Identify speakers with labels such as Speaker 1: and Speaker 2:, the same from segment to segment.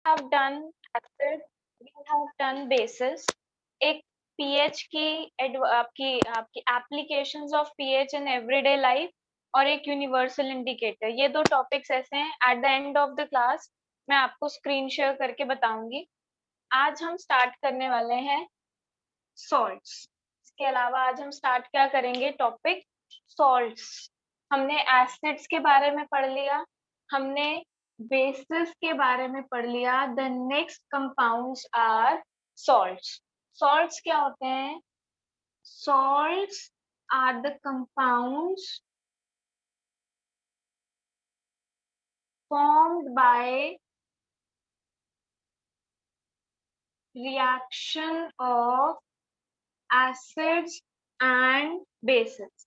Speaker 1: have done acid, we have done bases. एक pH की आपकी आपकी applications of pH in everyday life और एक यूनिवर्सल इंडिकेटर, ये दो टॉपिक्स ऐसे हैं at the end of the class मैं आपको स्क्रीन शेयर करके बताऊंगी। आज हम स्टार्ट करने वाले हैं सॉल्ट्स। इसके अलावा आज हम स्टार्ट क्या करेंगे, टॉपिक सॉल्ट्स। हमने एसिड्स के बारे में पढ़ लिया, हमने बेसिस के बारे में पढ़ लिया। The next compounds are salts. Salts क्या होते हैं? Salts are the compounds formed by reaction of acids and bases।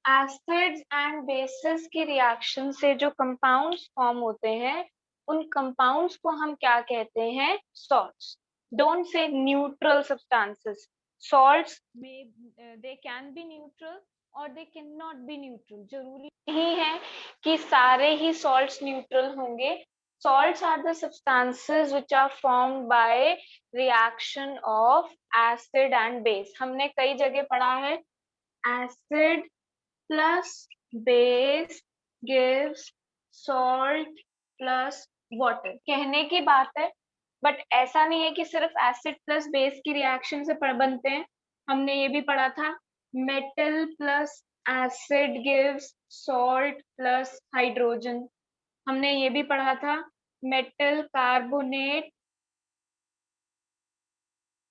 Speaker 1: Acids and bases की रिएक्शन से जो कंपाउंड्स फॉर्म होते हैं, उन कंपाउंड्स को हम क्या कहते हैं? Salts. Don't say neutral substances. Salts they can be neutral और they can not be neutral. जरूरी नहीं है कि सारे ही सॉल्ट्स न्यूट्रल होंगे। Salts are the substances which are formed by reaction of acid and base। हमने कई जगह पढ़ा है acid plus base gives salt plus water। कहने की बात है, बट ऐसा नहीं है कि सिर्फ एसिड प्लस बेस की रिएक्शन से बनते हैं। हमने ये भी पढ़ा था metal plus acid gives salt plus hydrogen. हमने ये भी पढ़ा था metal carbonate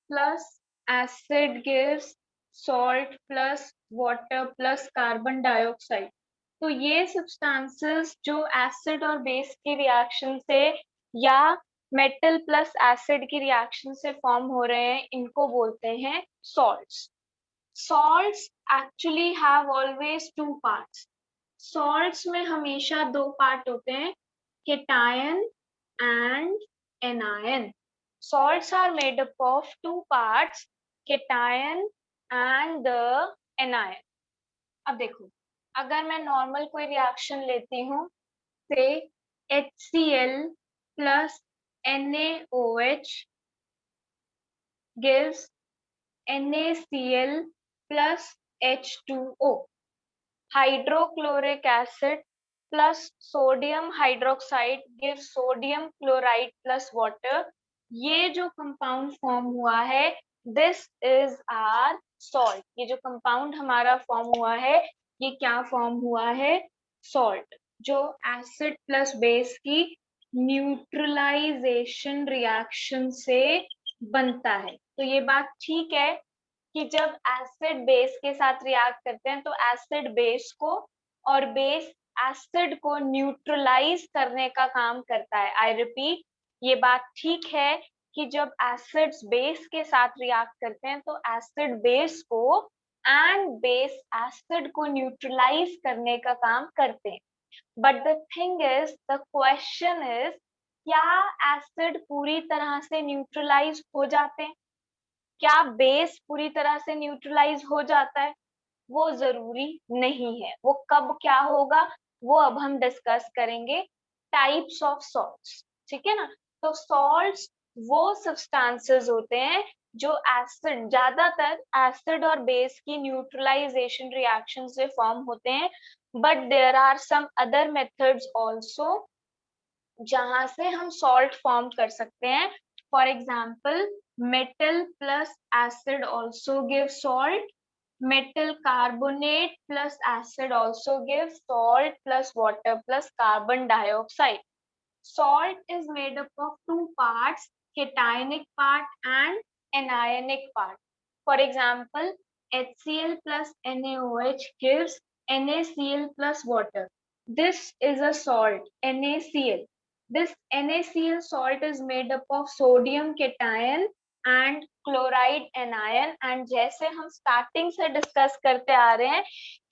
Speaker 1: plus acid gives salt plus water plus carbon dioxide. तो ये सब्सटेंसेस जो एसिड और बेस की रिएक्शन से या मेटल प्लस एसिड की रिएक्शन से फॉर्म हो रहे हैं, इनको बोलते हैं salts. Salts actually have always two parts. Salts में हमेशा दो पार्ट होते हैं, cation and anion. Salts are made up of two parts, cation and the anion। अब देखो, अगर मैं नॉर्मल कोई रिएक्शन लेती हूँ, से HCl plus NaOH gives NaCl plus H2O। Hydrochloric acid plus sodium hydroxide gives sodium chloride plus water. ये जो कंपाउंड फॉर्म हुआ है, दिस इज आर सॉल्ट। ये जो कंपाउंड हमारा फॉर्म हुआ है, ये क्या फॉर्म हुआ है? सॉल्ट, जो एसिड प्लस बेस की न्यूट्रलाइजेशन रिएक्शन से बनता है। तो ये बात ठीक है कि जब एसिड बेस के साथ रिएक्ट करते हैं तो एसिड बेस को और बेस एसिड को न्यूट्रलाइज करने का काम करता है। आई रिपीट, ये बात ठीक है कि जब एसिड्स बेस के साथ रिएक्ट करते हैं तो एसिड बेस को एंड बेस एसिड को न्यूट्रलाइज करने का काम करते हैं। But the thing is, the question is, क्या एसिड पूरी तरह से न्यूट्रलाइज हो जाते हैं? क्या बेस पूरी तरह से न्यूट्रलाइज हो जाता है? वो जरूरी नहीं है। वो कब क्या होगा, वो अब हम डिस्कस करेंगे। टाइप्स ऑफ सॉल्ट्स, ठीक है ना? तो सॉल्ट्स वो सब्सटेंसेस होते हैं जो एसिड, ज्यादातर एसिड और बेस की न्यूट्रलाइजेशन रिएक्शन से फॉर्म होते हैं। But there are some other methods also जहां से हम सॉल्ट फॉर्म कर सकते हैं। For example, metal plus acid also gives salt। Metal carbonate plus acid also gives salt plus water plus carbon dioxide। Salt is made up of two parts, cationic part and anionic part। For example, HCl plus NaOH gives NaCl plus water। This is a salt, NaCl। This NaCl salt is made up of sodium cation and chloride anion। and जैसे हम starting से discuss करते आ रहे हैं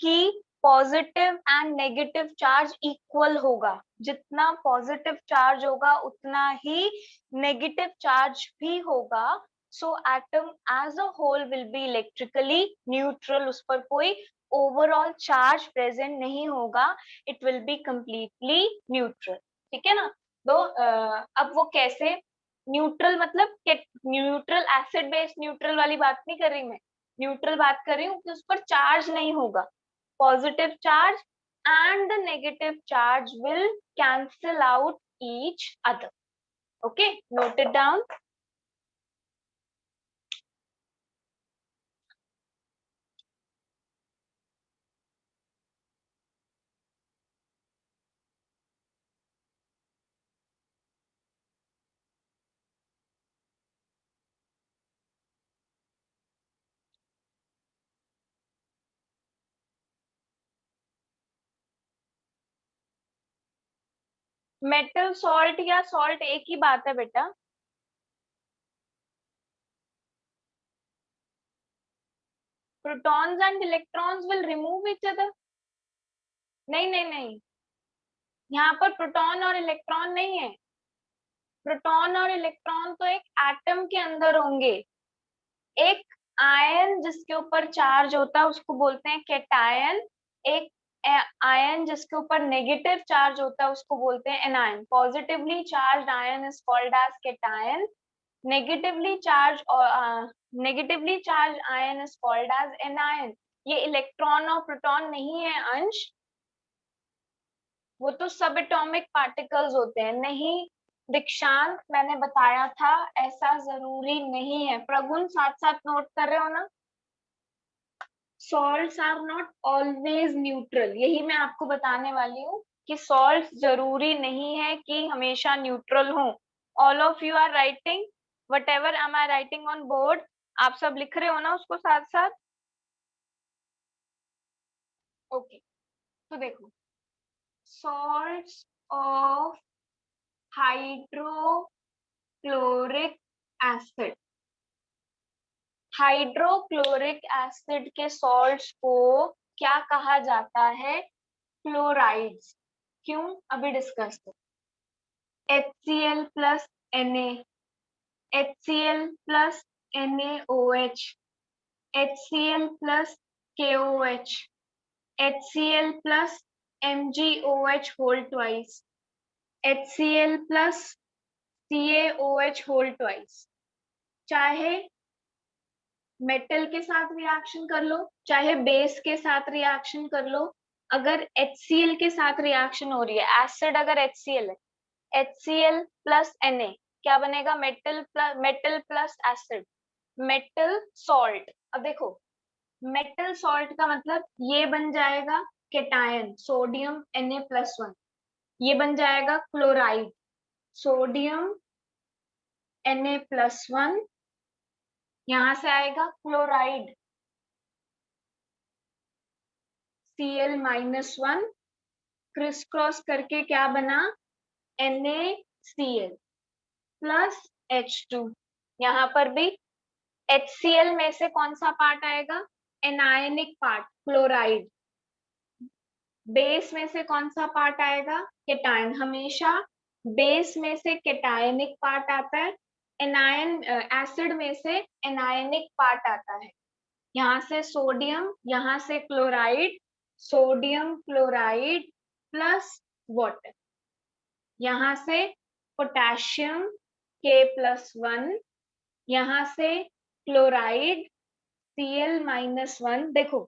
Speaker 1: कि positive and negative charge equal होगा। जितना positive charge होगा उतना ही नेगेटिव चार्ज भी होगा। So atom as a whole will be electrically neutral. उस पर कोई ओवरऑल चार्ज प्रेजेंट नहीं होगा। It will be completely neutral, ठीक है ना? तो अब वो कैसे न्यूट्रल, मतलब न्यूट्रल एसिड बेस न्यूट्रल वाली बात नहीं कर रही मैं, न्यूट्रल बात कर रही हूँ कि उस पर चार्ज नहीं होगा, positive charge and the negative charge will cancel out each other. Okay, note it down. Metal salt या सॉल्ट एक ही बात है बेटा. Protons and electrons will remove each other. नहीं नहीं नहीं, यहाँ पर प्रोटॉन और इलेक्ट्रॉन नहीं है. प्रोटॉन और इलेक्ट्रॉन तो एक एटम के अंदर होंगे. एक आयन जिसके ऊपर चार्ज होता है उसको बोलते हैं कैटायन. एक आयन जिसके ऊपर नेगेटिव चार्ज होता है उसको बोलते हैं anion. Positively charge ion is called as cation. Negatively charge negatively charge ion is called as anion. ये इलेक्ट्रॉन और प्रोटॉन नहीं है अंश, वो तो सब एटॉमिक पार्टिकल्स होते हैं. नहीं दीक्षांत, मैंने बताया था ऐसा जरूरी नहीं है. प्रगुण साथ साथ नोट कर रहे हो ना. Salts are not always neutral, यही मैं आपको बताने वाली हूँ कि सॉल्ट्स जरूरी नहीं है कि हमेशा न्यूट्रल हो. All of you are writing whatever am I writing on board. आप सब लिख रहे हो ना उसको साथ साथ. ओके, तो देखो, salts of hydrochloric acid. Hydrochloric acid के सॉल्ट्स को क्या कहा जाता है? क्लोराइड्स. क्यों, अभी डिस्कस करो. HCl plus Na, HCl plus NaOH, HCl plus KOH, HCl plus MgOH whole twice, HCl plus CaOH whole twice. चाहे मेटल के साथ रिएक्शन कर लो, चाहे बेस के साथ रिएक्शन कर लो, अगर HCl के साथ रिएक्शन हो रही है, एसिड अगर HCl है, HCl प्लस Na क्या बनेगा? Metal plus acid, metal salt. अब देखो, मेटल सॉल्ट का मतलब ये बन जाएगा केटायन, सोडियम Na+1. ये बन जाएगा क्लोराइड, सोडियम Na+1. यहां से आएगा क्लोराइड, Cl-1. क्रिस क्रॉस करके क्या बना? NaCl plus H2. यहाँ पर भी HCl में से कौन सा पार्ट आएगा? Anionic part, chloride. बेस में से कौन सा पार्ट आएगा? केटायन. हमेशा बेस में से केटायनिक पार्ट आता है, एनायन एसिड में से एनायनिक पार्ट आता है. यहाँ से सोडियम, यहाँ से chloride, sodium chloride plus water. यहाँ से पोटेशियम K+1, यहाँ से क्लोराइड Cl-1. देखो,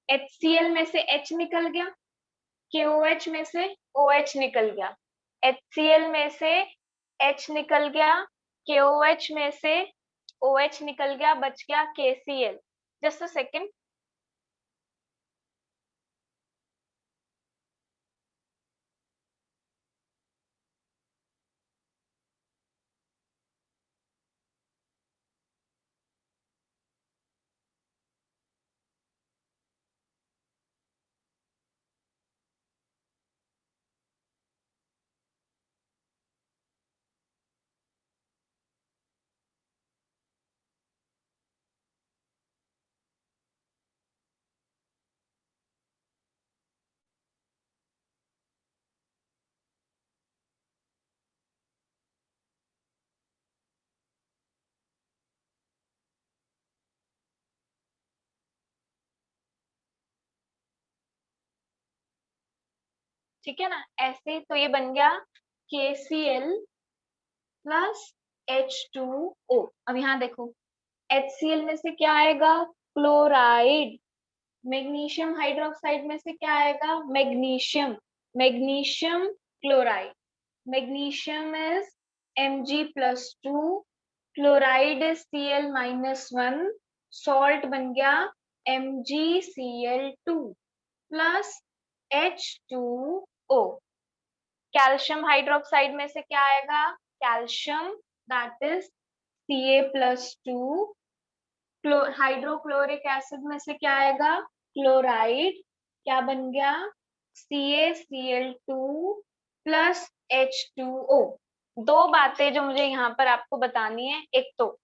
Speaker 1: HCl में से H निकल गया, KOH में से OH निकल गया, HCl में से H निकल गया, KOH में से OH निकल गया, बच गया KCl. Just a second. ठीक है ना, ऐसे तो ये बन गया KCl प्लस H2O। अब यहाँ देखो HCl में से क्या आएगा, क्लोराइड। मैग्नीशियम हाइड्रोक्साइड में से क्या आएगा, magnesium, magnesium chloride. Magnesium is Mg+2, chloride is Cl-1, salt बन गया MgCl2 plus H2O। Calcium hydroxide में से क्या आएगा, calcium, that is Ca+2। Hydrochloric acid में से क्या आएगा, क्लोराइड, क्या बन गया, CaCl2 प्लस H2O। दो बातें जो मुझे यहाँ पर आपको बतानी है, एक तो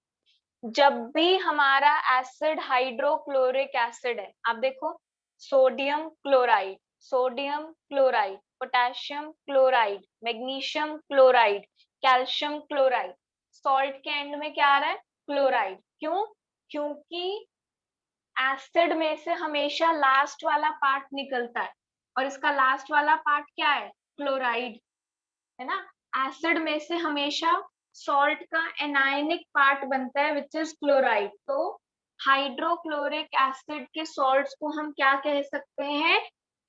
Speaker 1: जब भी हमारा एसिड हाइड्रोक्लोरिक एसिड है, आप देखो sodium chloride, sodium chloride, potassium chloride, magnesium chloride, calcium chloride, salt के एंड में क्या आ रहा है, क्लोराइड। क्यों, क्योंकि एसिड में से हमेशा लास्ट वाला पार्ट निकलता है, और इसका लास्ट वाला पार्ट क्या है, क्लोराइड, है ना। एसिड में से हमेशा सॉल्ट का एनायनिक पार्ट बनता है विच इज क्लोराइड। तो हाइड्रोक्लोरिक एसिड के सॉल्ट्स को हम क्या कह सकते हैं,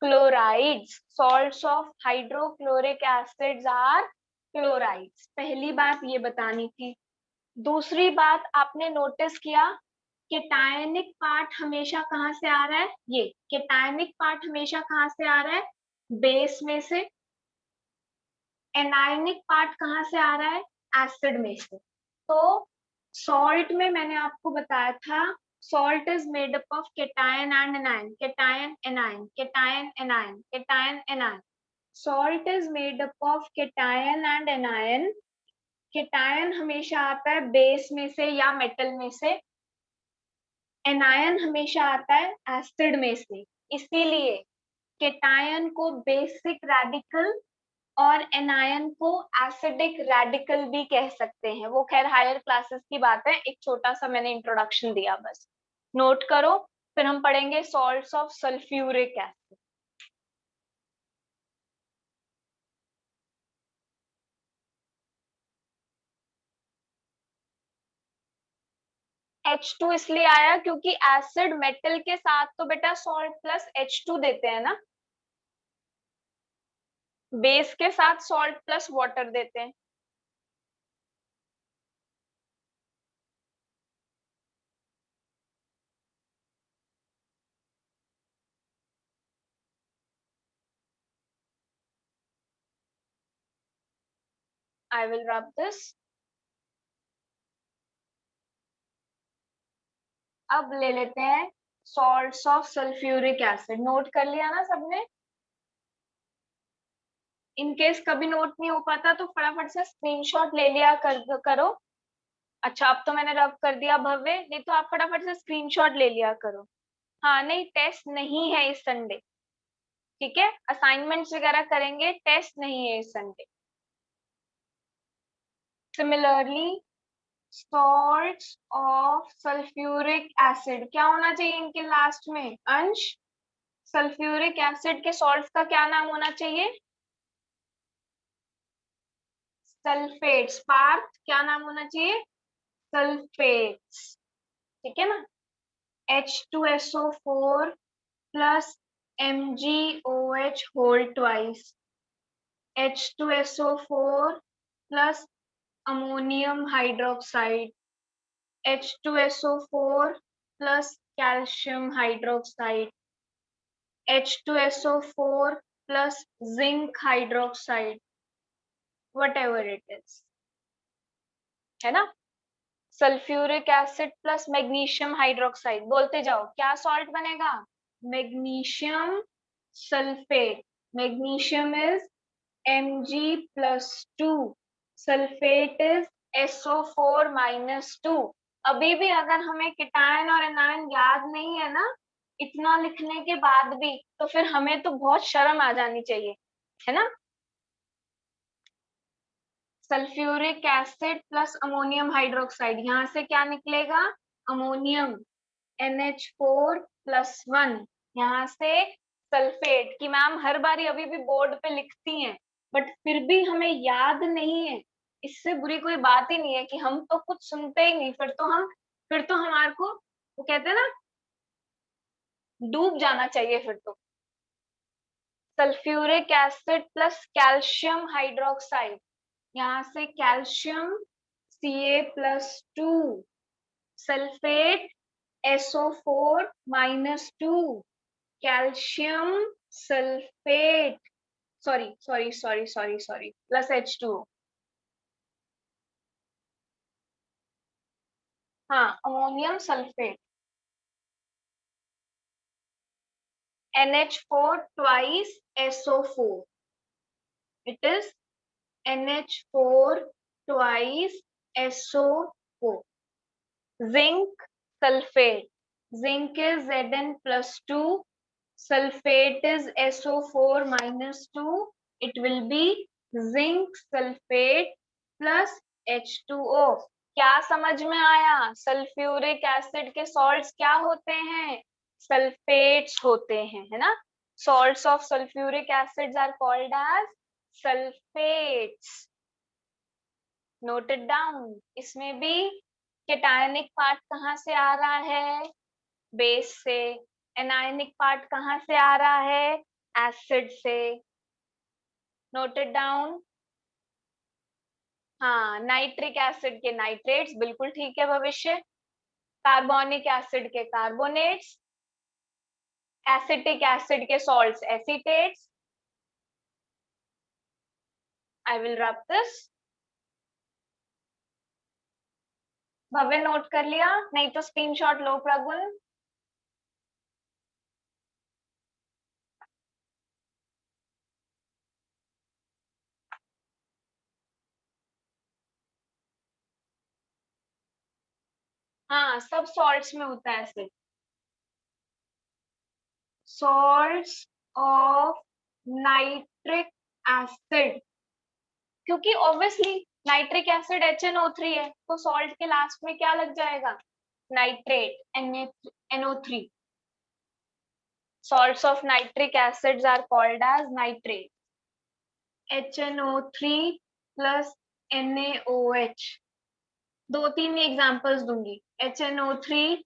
Speaker 1: chlorides. Salts of hydrochloric acids are chlorides. पहली बात ये बतानी थी। दूसरी बात, आपने नोटिस किया केटायनिक पार्ट हमेशा कहाँ से आ रहा है, ये केटायनिक पार्ट हमेशा कहाँ से आ रहा है, बेस में से। एनायनिक पार्ट कहाँ से आ रहा है, एसिड में से। तो सॉल्ट में मैंने आपको बताया था, salt is made up of cation and anion, cation anion, cation anion, cation anion. Salt is made up of cation and anion. Cation हमेशा आता है बेस में से या मेटल में से, एनायन हमेशा आता है एसिड में से। इसीलिए केटायन को बेसिक रेडिकल और एनायन को एसिडिक रेडिकल भी कह सकते हैं। वो खैर हायर क्लासेस की बात है, एक छोटा सा मैंने इंट्रोडक्शन दिया, बस नोट करो। फिर हम पढ़ेंगे salts of sulphuric acid. H2 इसलिए आया क्योंकि एसिड मेटल के साथ तो बेटा सॉल्ट प्लस H2 देते हैं ना, बेस के साथ सॉल्ट प्लस वाटर देते हैं। आई विल रब दिस। अब ले लेते हैं salts of sulphuric acid. Note कर लिया ना सबने, इन केस कभी नोट नहीं हो पाता तो फटाफट से स्क्रीनशॉट ले लिया करो। अच्छा, अब तो मैंने रब कर दिया भव्य, नहीं तो आप फटाफट से स्क्रीनशॉट ले लिया करो। हाँ, नहीं टेस्ट नहीं है इस संडे, ठीक है, असाइनमेंट्स वगैरह करेंगे, टेस्ट नहीं है इस Sunday. Similarly salts of sulphuric acid, क्या होना चाहिए इनके लास्ट में, अंश। सल्फ्यूरिक एसिड के सॉल्ट्स का क्या नाम होना चाहिए, सल्फेट्स। पार्थ क्या नाम होना चाहिए, सल्फेट्स, ठीक है ना। H2SO4 plus MgOH whole twice, H2SO4 plus ammonium hydroxide, H2SO4 plus calcium hydroxide, H2SO4 plus zinc hydroxide, whatever it is, है ना। Sulphuric acid plus magnesium hydroxide, बोलते जाओ क्या सॉल्ट बनेगा, magnesium sulphate. Magnesium is Mg+2, sulphate is SO4-2। अभी भी अगर हमें कीटायन और एनायन याद नहीं है ना, इतना लिखने के बाद भी, तो फिर हमें तो बहुत शर्म आ जानी चाहिए, है ना। Sulphuric acid plus ammonium hydroxide, यहाँ से क्या निकलेगा, अमोनियम NH4+1, यहाँ से सल्फेट की मैम हर बारी अभी भी बोर्ड पे लिखती हैं, बट फिर भी हमें याद नहीं है, इससे बुरी कोई बात ही नहीं है कि हम तो कुछ सुनते ही नहीं, फिर तो हमारे को वो कहते हैं ना, डूब जाना चाहिए फिर तो। Sulphuric acid plus calcium hydroxide, यहाँ से calcium Ca+2, sulphate SO4-2, calcium sulphate, sorry plus H2O। हाँ, ammonium sulphate, NH4 twice SO4, it is NH4 twice SO4। Zinc sulfate, zinc is Zn+2, sulfate is SO4-2, it will be zinc sulfate plus H2O। क्या समझ में आया? Sulphuric acid के salts क्या होते हैं? Sulphates होते हैं, है ना। Salts of sulphuric acids are called as sulphates. Note it down. इसमें भी केटायनिक पार्ट कहाँ से आ रहा है? बेस से। एनायनिक पार्ट कहाँ से आ रहा है? एसिड से। Note it down. हाँ, नाइट्रिक एसिड के नाइट्रेट्स, बिल्कुल ठीक है भविष्य। कार्बोनिक एसिड के कार्बोनेट्स, एसिटिक एसिड के salts acetates. I will rub this. Bhavya note कर लिया? नहीं तो स्क्रीनशॉट लो प्रगुण। हाँ, सब सॉल्ट्स में होता है acid. salts of nitric acid, क्योंकि ऑब्वियसली नाइट्रिक एसिड HNO3 है, तो सॉल्ट के लास्ट में क्या लग जाएगा? Nitrate, NO3। salts of nitric acids are called as nitrate। HNO3 plus NaOH, दो तीन एग्जांपल्स दूंगी। HNO3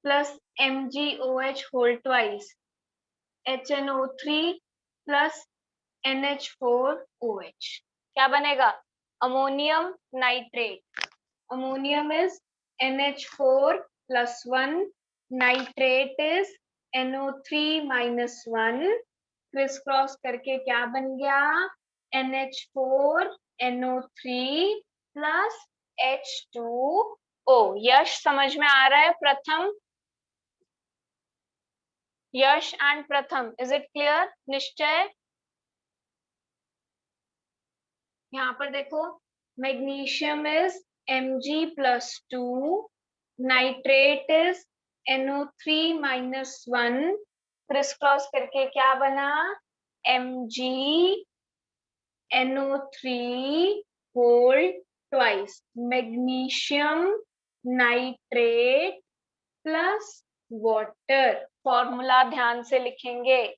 Speaker 1: plus MgOH whole twice, HNO3 plus NH4OH, क्या बनेगा? Ammonium nitrate. Ammonium is NH4+1, nitrate is NO3-1, criss cross करके क्या बन गया? NH4 NO3 plus H2O। यश समझ में आ रहा है? Pratham, Yash and Pratham, is it clear? Nishchay, यहाँ पर देखो, magnesium is Mg+2, nitrate is NO3-1, criss cross करके क्या बना? Mg NO3 whole twice, magnesium nitrate plus water. Formula ध्यान से लिखेंगे।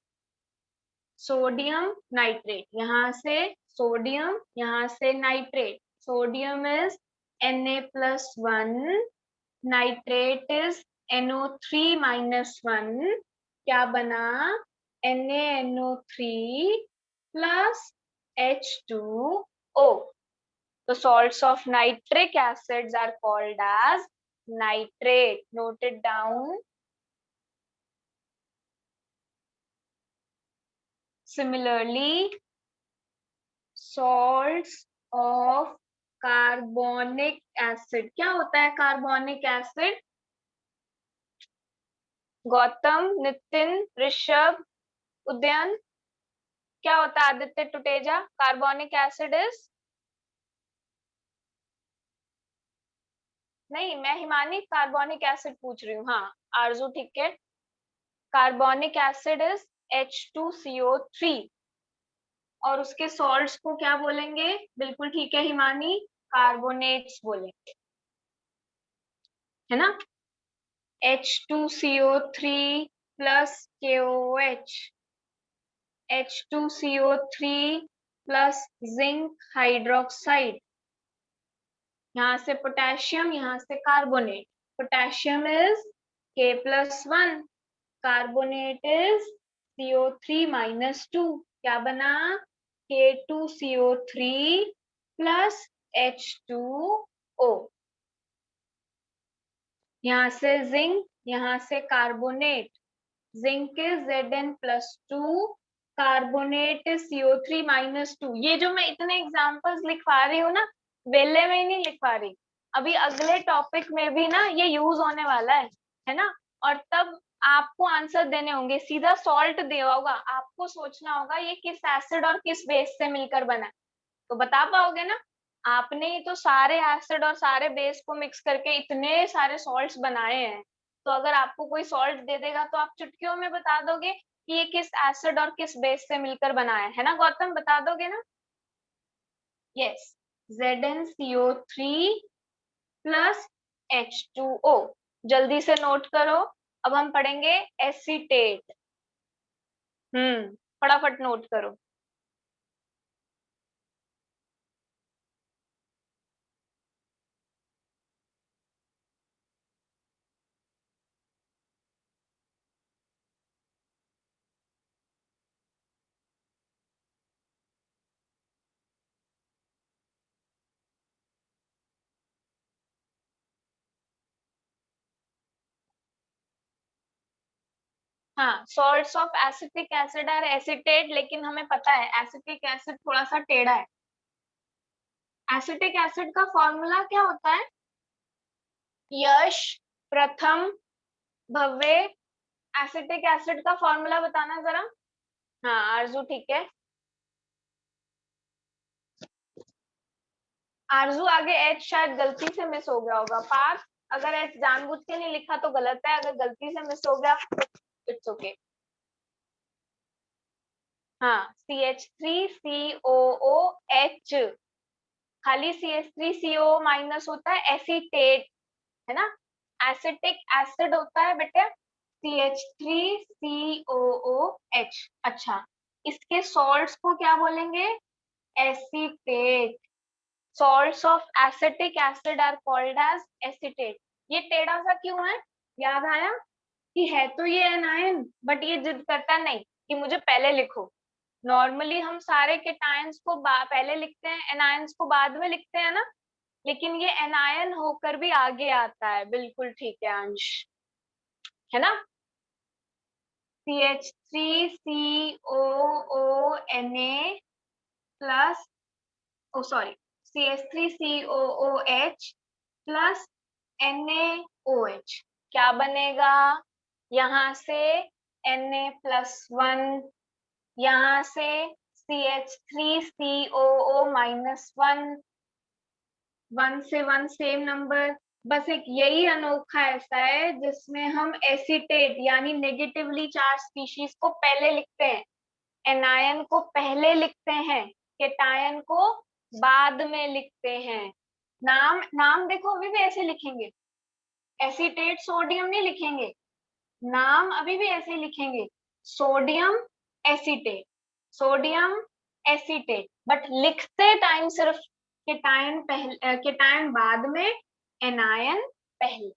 Speaker 1: सोडियम नाइट्रेट, यहाँ से सोडियम, यहाँ से nitrate. Sodium is Na+1, nitrate is NO3-1, क्या बना? NaNO3 plus H2O। The salts of nitric acids are called as nitrate. Note it down. Similarly, salts of carbonic acid, क्या होता है कार्बोनिक एसिड? गौतम, नितिन, ऋषभ, उदयन, क्या होता है? Aditya, Tuteja, carbonic acid is, नहीं मैं हिमानी कार्बोनिक एसिड पूछ रही हूँ। हाँ आरजू ठीक है। कार्बोनिक एसिड इज H2CO3, और उसके सॉल्ट्स को क्या बोलेंगे? बिल्कुल ठीक है हिमानी, कार्बोनेट्स बोलेंगे, है ना। H2CO3 plus KOH, H2CO3 plus zinc hydroxide, यहाँ से पोटेशियम, यहाँ से carbonate, potassium is K+1, carbonate is CO3-2, क्या बना K2CO3 प्लस H2O, यहाँ से जिंक, यहाँ से carbonate, zinc is Zn+2, carbonate CO3-2। ये जो मैं इतने एग्जांपल्स लिखवा रही हूँ ना, वेले में ही नहीं लिखवा रही, अभी अगले टॉपिक में भी ना ये यूज होने वाला है ना, और तब आपको आंसर देने होंगे, सीधा सॉल्ट दिया होगा, आपको सोचना होगा ये किस एसिड और किस बेस से मिलकर बना है, तो बता पाओगे ना। आपने ही तो सारे एसिड और सारे बेस को मिक्स करके इतने सारे सॉल्ट्स बनाए हैं, तो अगर आपको कोई सॉल्ट दे देगा तो आप चुटकियों में बता दोगे कि ये किस एसिड और किस बेस से मिलकर बनाया है ना गौतम, बता दोगे ना। यस, ZnCO3 प्लस H2O, जल्दी से नोट करो। अब हम पढ़ेंगे एसीटेट। फटाफट नोट करो। हाँ, salts of acetic acid are acetate, लेकिन हमें पता है एसिटिक एसिड थोड़ा सा टेढ़ा है। एसिटिक एसिड का फॉर्मूला क्या होता है? यश, प्रथम, भव्य, एसिटिक एसिड का फॉर्मूला बताना जरा। हाँ आरजू, ठीक है। आरजू आगे एच शायद गलती से मिस हो गया होगा। पार्थ, अगर एच जानबूझ के नहीं लिखा तो गलत है, अगर गलती से मिस हो गया इट्स ओके। हाँ, CH3COOH, खाली CH3CO- होता है एसीटेट, है ना। एसिटिक एसिड होता है बेटे CH3COOH। अच्छा, इसके सॉल्ट्स को क्या बोलेंगे? Acetate. Salts of acetic acid are called as acetate. ये टेढ़ा सा क्यों है? याद आया कि है तो ये एनायन, बट ये जिद करता नहीं कि मुझे पहले लिखो। नॉर्मली हम सारे केटायंस को पहले लिखते हैं, एनायंस को बाद में लिखते हैं ना, लेकिन ये एनायन होकर भी आगे आता है। बिल्कुल ठीक है अंश, है ना। CH3COONA प्लस, ओ सॉरी, CH3COOH प्लस NaOH, क्या बनेगा? यहाँ से Na+1, यहाँ से CH3COO-1, 1 से 1 सेम नंबर। बस एक यही अनोखा ऐसा है जिसमें हम एसीटेट यानी नेगेटिवली चार्ज स्पीशीज को पहले लिखते हैं, एनायन को पहले लिखते हैं, केटायन को बाद में लिखते हैं। नाम नाम देखो अभी भी ऐसे लिखेंगे, एसीटेट सोडियम नहीं लिखेंगे, नाम अभी भी ऐसे लिखेंगे, sodium acetate, sodium acetate, but लिखते टाइम सिर्फ केटायन पहले, केटायन बाद में, एनायन पहले।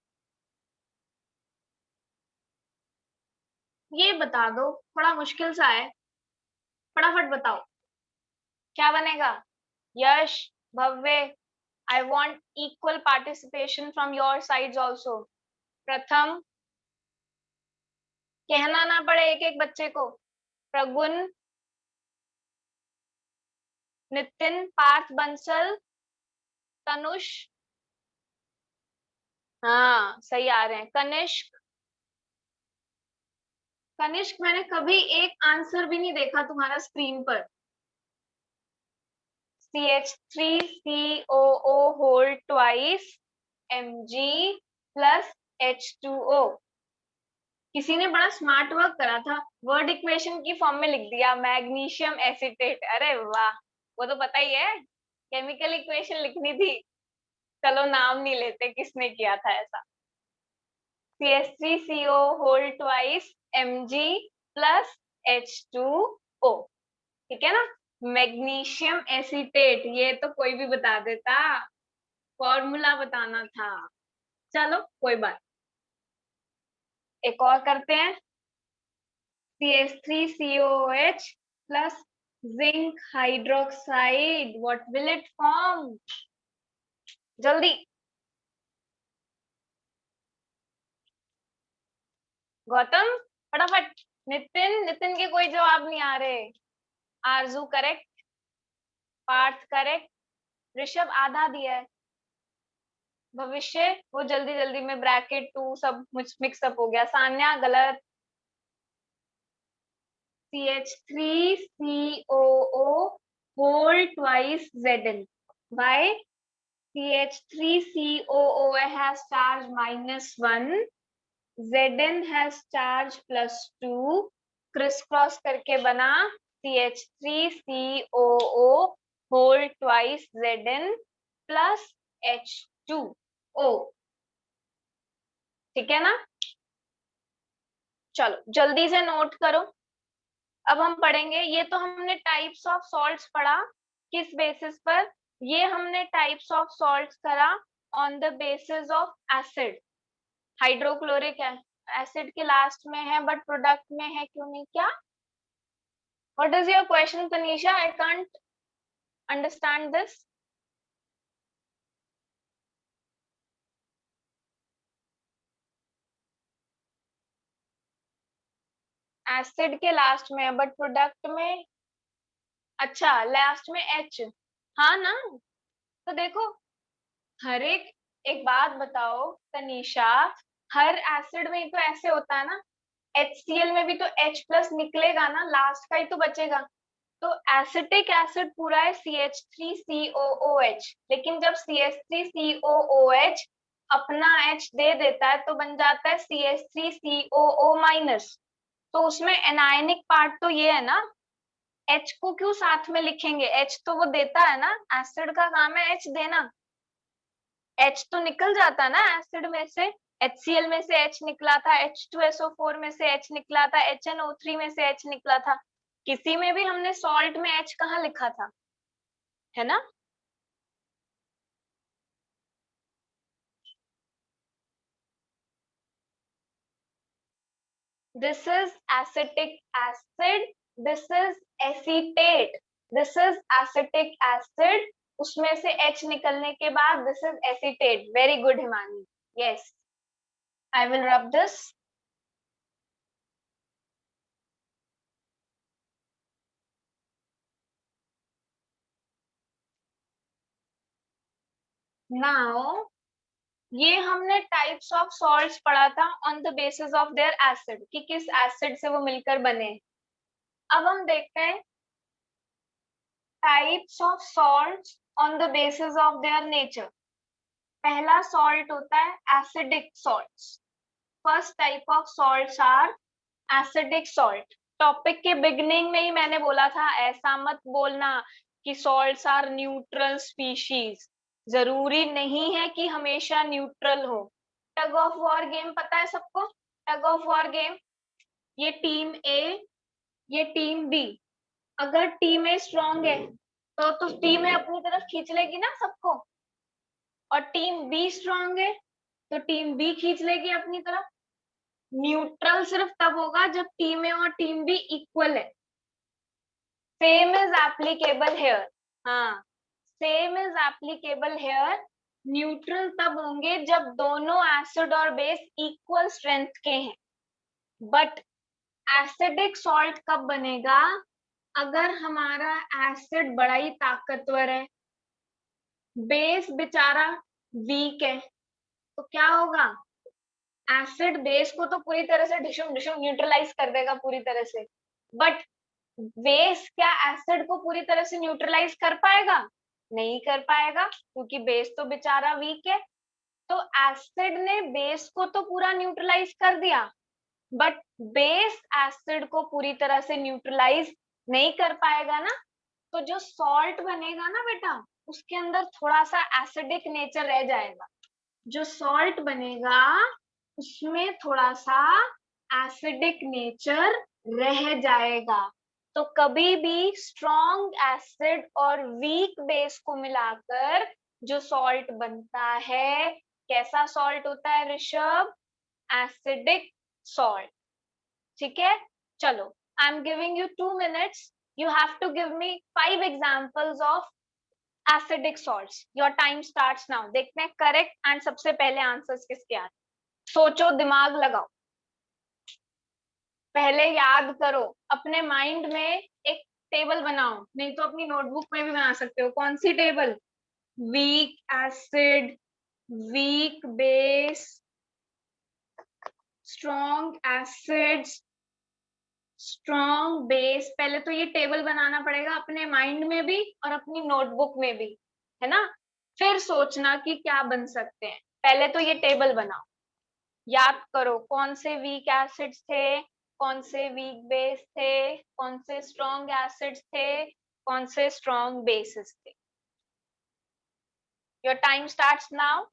Speaker 1: ये बता दो, थोड़ा मुश्किल सा है, फटाफट बताओ क्या बनेगा। Yash, Bhavya, I want equal participation from your sides also. Pratham, कहना ना पड़े एक एक बच्चे को। प्रगुण, नितिन, पार्थ, बंसल, तनुष, हाँ सही आ रहे हैं। कनिष्क, कनिष्क मैंने कभी एक आंसर भी नहीं देखा तुम्हारा स्क्रीन पर। CH3COO whole twice Mg plus H2O। किसी ने बड़ा स्मार्ट वर्क करा था, वर्ड इक्वेशन की फॉर्म में लिख दिया मैग्नीशियम एसीटेट। अरे वाह, वो तो पता ही है, केमिकल इक्वेशन लिखनी थी। चलो नाम नहीं लेते किसने किया था ऐसा। CH3CO whole twice Mg plus H2O, ठीक है ना। मैग्नीशियम एसीटेट, ये तो कोई भी बता देता, फॉर्मूला बताना था। चलो कोई बात, एक और करते हैं। CH3COOH plus zinc hydroxide, what will it form? जल्दी गौतम, फटाफट। नितिन, नितिन के कोई जवाब नहीं आ रहे। आरजू करेक्ट, पार्थ करेक्ट, ऋषभ आधा दिया है, भविष्य वो जल्दी जल्दी में ब्रैकेट 2 सब मिक्सअप हो गया। सान्या गलत। CH3COO whole twice Zn. Why? CH3COO has charge -1, Zn has charge +2, Chris cross करके बना CH3COO whole twice Zn plus H2O। ठीक है ना? चलो जल्दी से नोट करो। अब हम पढ़ेंगे, ये तो हमने टाइप्स ऑफ सॉल्ट्स पढ़ा, किस बेसिस पर? ये हमने टाइप्स ऑफ सॉल्ट्स करा on the basis of acid. Hydrochloric acid के लास्ट में है बट प्रोडक्ट में है क्यों नहीं? क्या? What is your question Tanisha? I can't understand this. Acid के लास्ट में है बट प्रोडक्ट में, अच्छा लास्ट में H, हाँ ना? तो देखो, हर एक बात बताओ तनीषा, हर एसिड में तो ऐसे होता है ना, HCl में भी तो H प्लस निकलेगा ना, लास्ट का ही तो बचेगा। तो एसिटिक एसिड पूरा है CH3COOH, लेकिन जब CH3COOH अपना H दे देता है तो बन जाता है CH3COO-। तो उसमें एनायनिक पार्ट तो ये है ना, H को क्यों साथ में लिखेंगे? H तो वो देता है ना, एसिड का काम है H देना। H तो निकल जाता ना एसिड में से, HCl में से H निकला था, H2SO4 में से H निकला था, HNO3 में से H निकला था। किसी में भी हमने सॉल्ट में H कहाँ लिखा था? है ना? This is acetic acid, this is acetate, this is acetic acid, उसमें से H निकलने के बाद this is acetate। Very good Himani, yes, I will rub this। Now ये हमने टाइप्स ऑफ सॉल्ट्स पढ़ा था on the basis of there acid, कि किस एसिड से वो मिलकर बने। अब हम देखते हैं types of salts on the basis of their nature. पहला सॉल्ट होता है acidic salts. First type of salts are acidic salt. Topic के बिगिनिंग में ही मैंने बोला था, ऐसा मत बोलना कि सॉल्ट्स आर न्यूट्रल स्पीशीज, जरूरी नहीं है कि हमेशा न्यूट्रल हो। टग ऑफ वॉर गेम पता है सबको? टग ऑफ वॉर गेम, ये टीम ए, ये टीम बी। अगर टीम ए स्ट्रॉन्ग है तो टीम ए अपनी तरफ खींच लेगी ना सबको, और टीम बी स्ट्रॉन्ग है तो टीम बी खींच लेगी अपनी तरफ। न्यूट्रल सिर्फ तब होगा जब टीम ए और टीम बी इक्वल है। सेम इज एप्लीकेबल हेयर, हाँ, same is applicable here. Neutral तब होंगे जब दोनों एसिड और बेस इक्वल स्ट्रेंथ के हैं। बट एसिडिक सॉल्ट कब बनेगा? अगर हमारा एसिड बड़ा ही ताकतवर है, बेस बेचारा वीक है, तो क्या होगा? एसिड बेस को तो पूरी तरह से डिशुम डिशुम न्यूट्रलाइज कर देगा पूरी तरह से, बट बेस क्या एसिड को पूरी तरह से न्यूट्रलाइज कर पाएगा? नहीं कर पाएगा, क्योंकि बेस तो बेचारा वीक है। तो एसिड ने बेस को तो पूरा न्यूट्रलाइज कर दिया, बट बेस एसिड को पूरी तरह से न्यूट्रलाइज नहीं कर पाएगा ना। तो जो सॉल्ट बनेगा ना बेटा, उसके अंदर थोड़ा सा एसिडिक नेचर रह जाएगा। जो सॉल्ट बनेगा उसमें थोड़ा सा एसिडिक नेचर रह जाएगा। तो कभी भी स्ट्रॉन्ग एसिड और वीक बेस को मिलाकर जो सॉल्ट बनता है, कैसा सॉल्ट होता है ऋषभ? Acidic salt. ठीक है, चलो, I am giving you 2 minutes. You have to give me 5 examples of acidic salts. Your time starts now. देखते हैं करेक्ट एंड सबसे पहले आंसर्स किसके आते हैं। सोचो, दिमाग लगाओ, पहले याद करो, अपने माइंड में एक टेबल बनाओ, नहीं तो अपनी नोटबुक में भी बना सकते हो। कौन सी table? Weak acid, weak base, strong acids, strong base. पहले तो ये टेबल बनाना पड़ेगा अपने माइंड में भी और अपनी नोटबुक में भी, है ना? फिर सोचना कि क्या बन सकते हैं। पहले तो ये टेबल बनाओ, याद करो कौन से वीक एसिड्स थे, कौन से वीक बेस थे, कौन से स्ट्रॉन्ग एसिड्स थे, कौन से स्ट्रॉन्ग बेसिस थे। Your time starts now.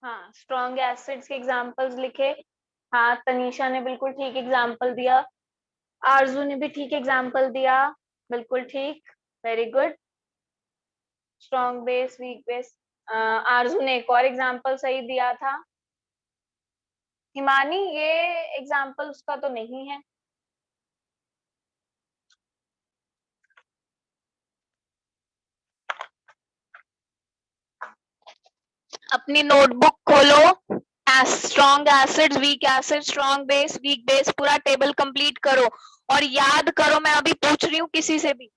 Speaker 1: हाँ, स्ट्रॉन्ग एसिड्स के एग्जांपल्स लिखे। हाँ, तनीषा ने बिल्कुल ठीक एग्जांपल दिया, आरजू ने भी ठीक एग्जांपल दिया, बिल्कुल ठीक, very good. Strong base, weak base. आरजू ने एक और एग्जांपल सही दिया था। हिमानी, ये एग्जांपल उसका तो नहीं है। अपनी नोटबुक खोलो, strong acids, weak acid, strong base, weak base, पूरा टेबल कंप्लीट करो और याद करो। मैं अभी पूछ रही हूँ किसी से भी।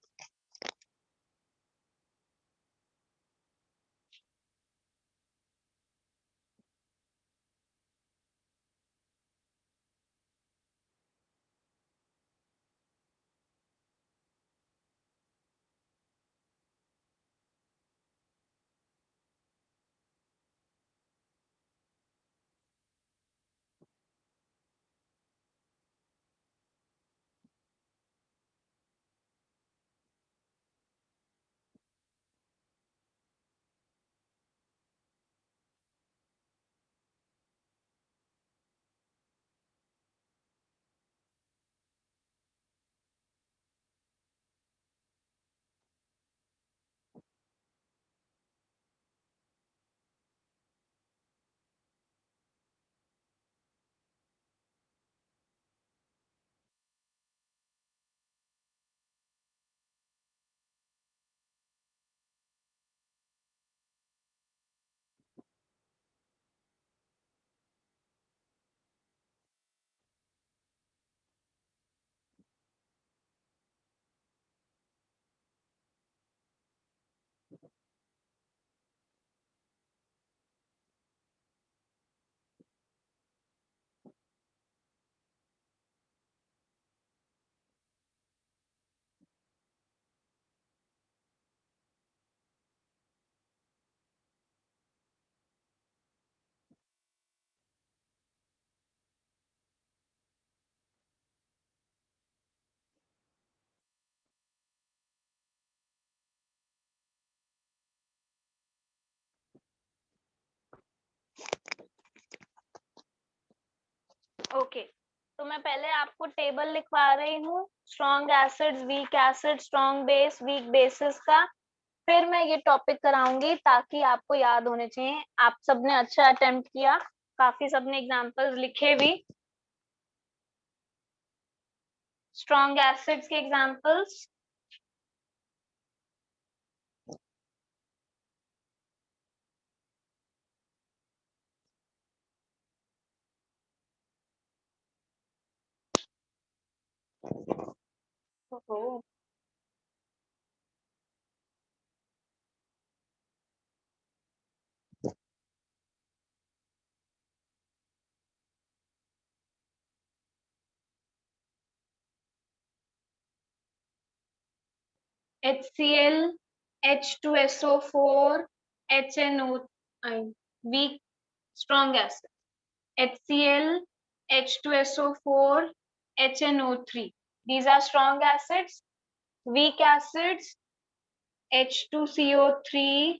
Speaker 1: ओके, तो मैं पहले आपको टेबल लिखवा रही हूँ, strong acids, weak acid, strong base, weak bases का। फिर मैं ये टॉपिक कराऊंगी ताकि आपको याद होने चाहिए। आप सबने अच्छा अटेम्प्ट किया, काफी सबने एग्जांपल्स लिखे भी। स्ट्रॉन्ग एसिड्स के examples, HCl, H2SO4, HNO, weak strong acid. HCl, H2SO4, HNO3. These are strong acids. Weak acids, H2CO3,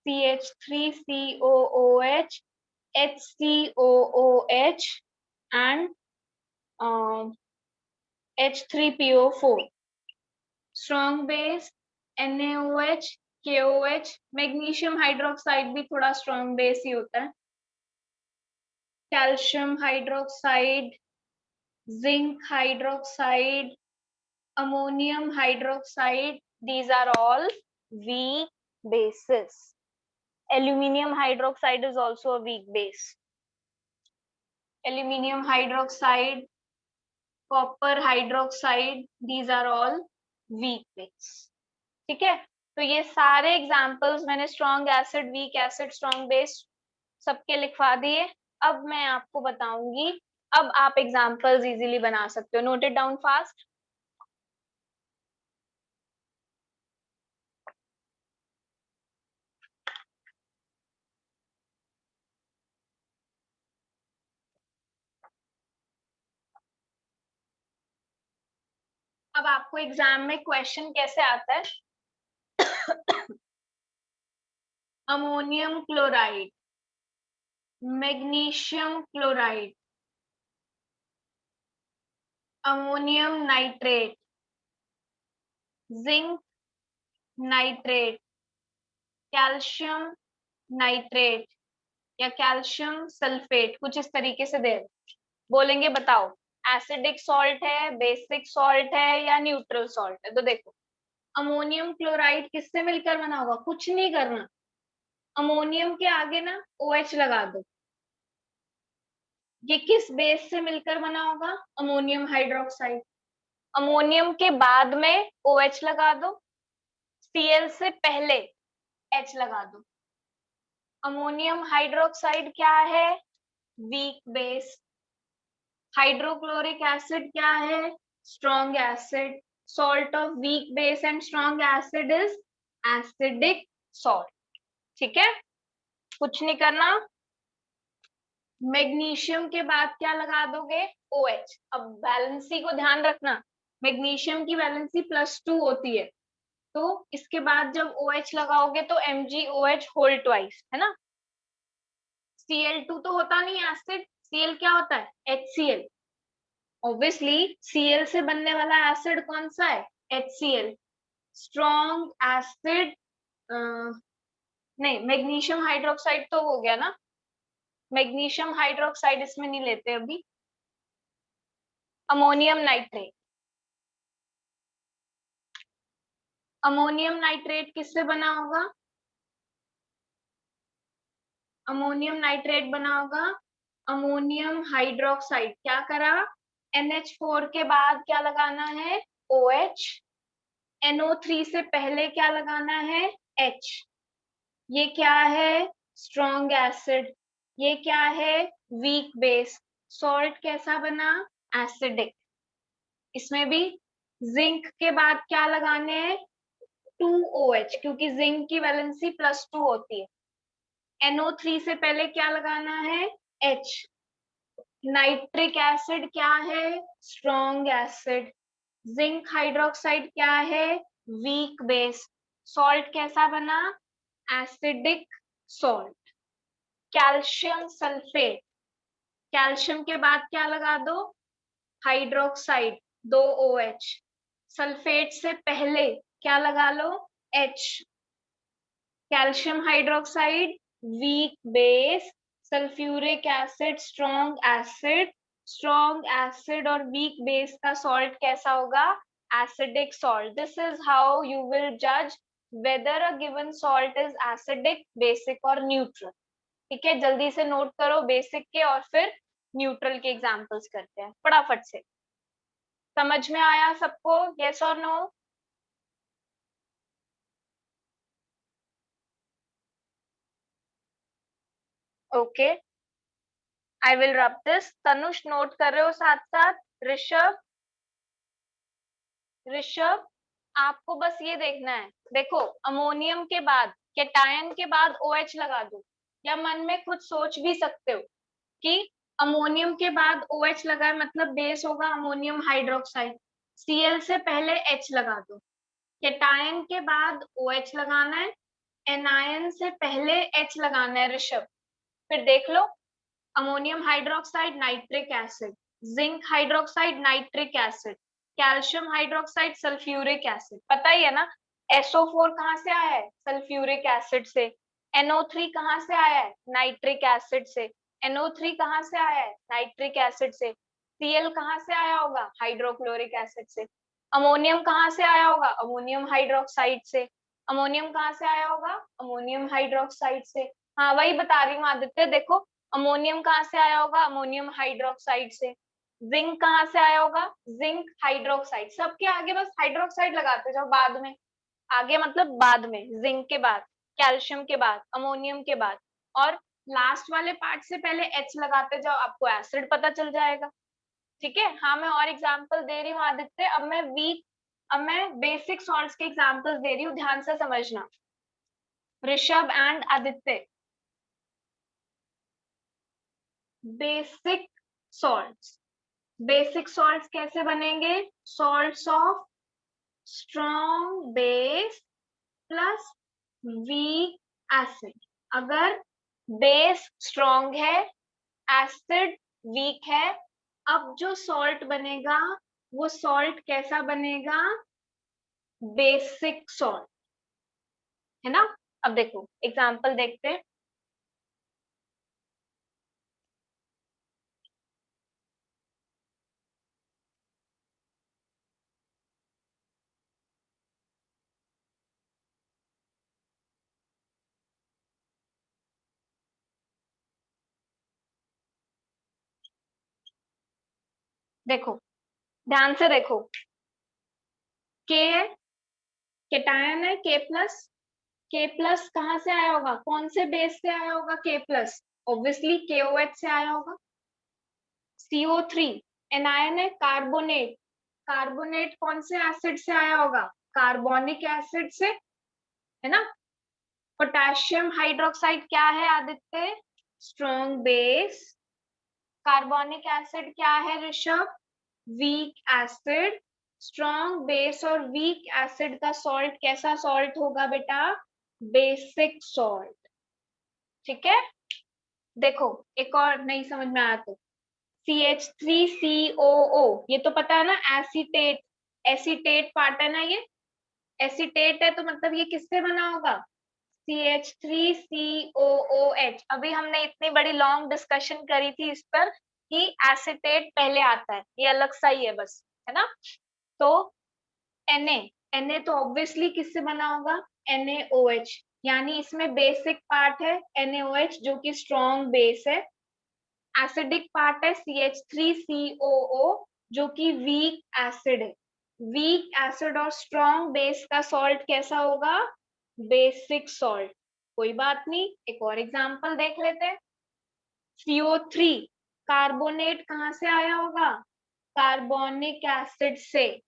Speaker 1: CH3COOH, HCOOH, and H3PO4. Strong base, NaOH, KOH. Magnesium hydroxide भी थोड़ा strong base ही होता है। Calcium hydroxide, zinc hydroxide, ammonium hydroxide, these are all weak bases. Aluminium hydroxide is also a weak base. Aluminium hydroxide, copper hydroxide, these are all weak base. ठीक है, तो ये सारे examples मैंने strong acid, week acid, strong base सबके लिखवा दिए। अब मैं आपको बताऊंगी, अब आप एग्जाम्पल्स इजीली बना सकते हो। Note it down fast. अब आपको एग्जाम में क्वेश्चन कैसे आता है? Ammonium chloride, magnesium chloride, ammonium nitrate, zinc nitrate, calcium nitrate या कैल्शियम सल्फेट, कुछ इस तरीके से दे बोलेंगे। बताओ एसिडिक सॉल्ट है, बेसिक सॉल्ट है या न्यूट्रल सॉल्ट है? तो देखो, अमोनियम क्लोराइड किससे मिलकर बना होगा? कुछ नहीं करना, अमोनियम के आगे ना OH लगा दो। ये किस बेस से मिलकर बना होगा? Ammonium hydroxide. अमोनियम के बाद में OH लगा दो, Cl से पहले H लगा दो। अमोनियम हाइड्रोक्साइड क्या है? Week base. हाइड्रोक्लोरिक एसिड क्या है? Strong acid. Salt of weak base and strong acid is acidic salt. ठीक है, कुछ नहीं करना। मैग्नीशियम के बाद क्या लगा दोगे? OH। अब वैलेंसी को ध्यान रखना, मैग्नीशियम की वैलेंसी +2 होती है, तो इसके बाद जब OH लगाओगे तो MgOH होल ट्वाइस, है ना। Cl2 तो होता नहीं एसिड, Cl क्या होता है? HCl। ऑब्वियसली Cl से बनने वाला एसिड कौन सा है? HCl। स्ट्रॉन्ग एसिड नहीं, मैग्नीशियम हाइड्रोक्साइड तो हो गया ना, मैग्नीशियम हाइड्रोक्साइड इसमें नहीं लेते अभी। अमोनियम नाइट्रेट, अमोनियम नाइट्रेट किससे बना होगा? अमोनियम नाइट्रेट बना होगा अमोनियम हाइड्रोक्साइड। क्या करा? NH4 के बाद क्या लगाना है? OH। NO3 से पहले क्या लगाना है? H। ये क्या है? Strong acid. ये क्या है? Weak base. सॉल्ट कैसा बना? एसिडिक। इसमें भी जिंक के बाद क्या लगाने हैं? 2OH, क्योंकि जिंक की वैलेंसी +2 होती है। NO3 से पहले क्या लगाना है? H। नाइट्रिक एसिड क्या है? Strong acid. जिंक हाइड्रोक्साइड क्या है? Weak base. सॉल्ट कैसा बना? Acidic salt. Calcium sulphate, calcium के बाद क्या लगा दो? Hydroxide, 2OH। सल्फेट से पहले क्या लगा लो? H। Calcium hydroxide weak base, sulphuric acid strong acid. Strong acid और वीक बेस का सॉल्ट कैसा होगा? Acidic salt. This is how you will जज whether a given salt is acidic, basic और न्यूट्रल। ठीक है, जल्दी से नोट करो बेसिक के और फिर न्यूट्रल के एग्जांपल्स करते हैं फटाफट से। समझ में आया सबको? यस और नो? Okay, I will rub this. Tanush note कर रहे हो साथ साथ? ऋषभ, ऋषभ आपको बस ये देखना है, देखो अमोनियम के बाद केटायन के बाद OH लगा दो, या मन में खुद सोच भी सकते हो कि अमोनियम के बाद OH लगा है मतलब बेस होगा अमोनियम हाइड्रोक्साइड। Cl से पहले H लगा दो, केटायन के बाद OH लगाना है, एनायन से पहले H लगाना है ऋषभ। फिर देख लो, ammonium hydroxide nitric acid, zinc hydroxide nitric acid, calcium hydroxide sulphuric acid. पता ही है ना, SO4 कहाँ से आया है? सल्फ्यूरिक एसिड से। NO3 कहाँ से आया है? नाइट्रिक एसिड से। NO3 कहाँ से आया है? नाइट्रिक एसिड से। Cl कहाँ से आया होगा? हाइड्रोक्लोरिक एसिड से। अमोनियम कहाँ से आया होगा? अमोनियम हाइड्रोक्साइड से। अमोनियम कहाँ से आया होगा? अमोनियम हाइड्रोक्साइड से। हाँ वही बता रही हूँ आदित्य, देखो अमोनियम कहाँ से आया होगा? अमोनियम हाइड्रोक्साइड से। जिंक कहाँ से आया होगा? Zinc hydroxide. सबके आगे बस हाइड्रोक्साइड लगाते जाओ बाद में, आगे मतलब बाद में, जिंक के बाद, कैल्शियम के बाद, अमोनियम के बाद, और लास्ट वाले पार्ट से पहले H लगाते जाओ, आपको एसिड पता चल जाएगा। ठीक है, हाँ मैं और एग्जाम्पल दे रही हूँ आदित्य। अब मैं बेसिक सॉल्ट्स के एग्जाम्पल्स दे रही हूँ, ध्यान से समझना Rishabh and Aditya. Basic salts, basic salts कैसे बनेंगे? Salts of strong base plus weak acid. अगर बेस स्ट्रॉन्ग है, एसिड वीक है, अब जो सॉल्ट बनेगा वो सॉल्ट कैसा बनेगा? बेसिक सॉल्ट, है ना? अब देखो एग्जांपल देखते हैं। देखो ध्यान से देखो, के है, केटायन है K+, K+ कहाँ से आया होगा? कौन से बेस से आया होगा K+? ऑब्वियसली KOH से आया होगा। CO3 एनायन है, कार्बोनेट, कार्बोनेट कौन से एसिड से आया होगा? कार्बोनिक एसिड से, है ना? पोटेशियम हाइड्रोक्साइड क्या है Aditya? Strong base. Carbonic acid क्या है Rishabh? Week acid. Strong base और वीक एसिड का सॉल्ट कैसा सॉल्ट होगा बेटा? Basic salt. ठीक है, देखो एक और नहीं समझ में आया तो CH3COO, ये तो पता है ना, एसीटेट, एसीटेट पार्ट है ना ये, एसीटेट है तो मतलब ये किससे बना होगा? CH3COOH। अभी हमने इतनी बड़ी लॉन्ग डिस्कशन करी थी इस पर कि एसीटेट पहले आता है, ये अलग सा ही है बस, है ना? तो Na तो ऑब्वियसली किससे बना होगा? NaOH, यानी इसमें बेसिक पार्ट है NaOH जो कि स्ट्रॉन्ग बेस है, एसिडिक पार्ट है CH3COO जो कि वीक एसिड है। वीक एसिड और स्ट्रॉन्ग बेस का सॉल्ट कैसा होगा? Basic salt. कोई बात नहीं, एक और एग्जांपल देख लेते हैं। CO3 कार्बोनेट कहाँ से आया होगा? कार्बोनिक एसिड से।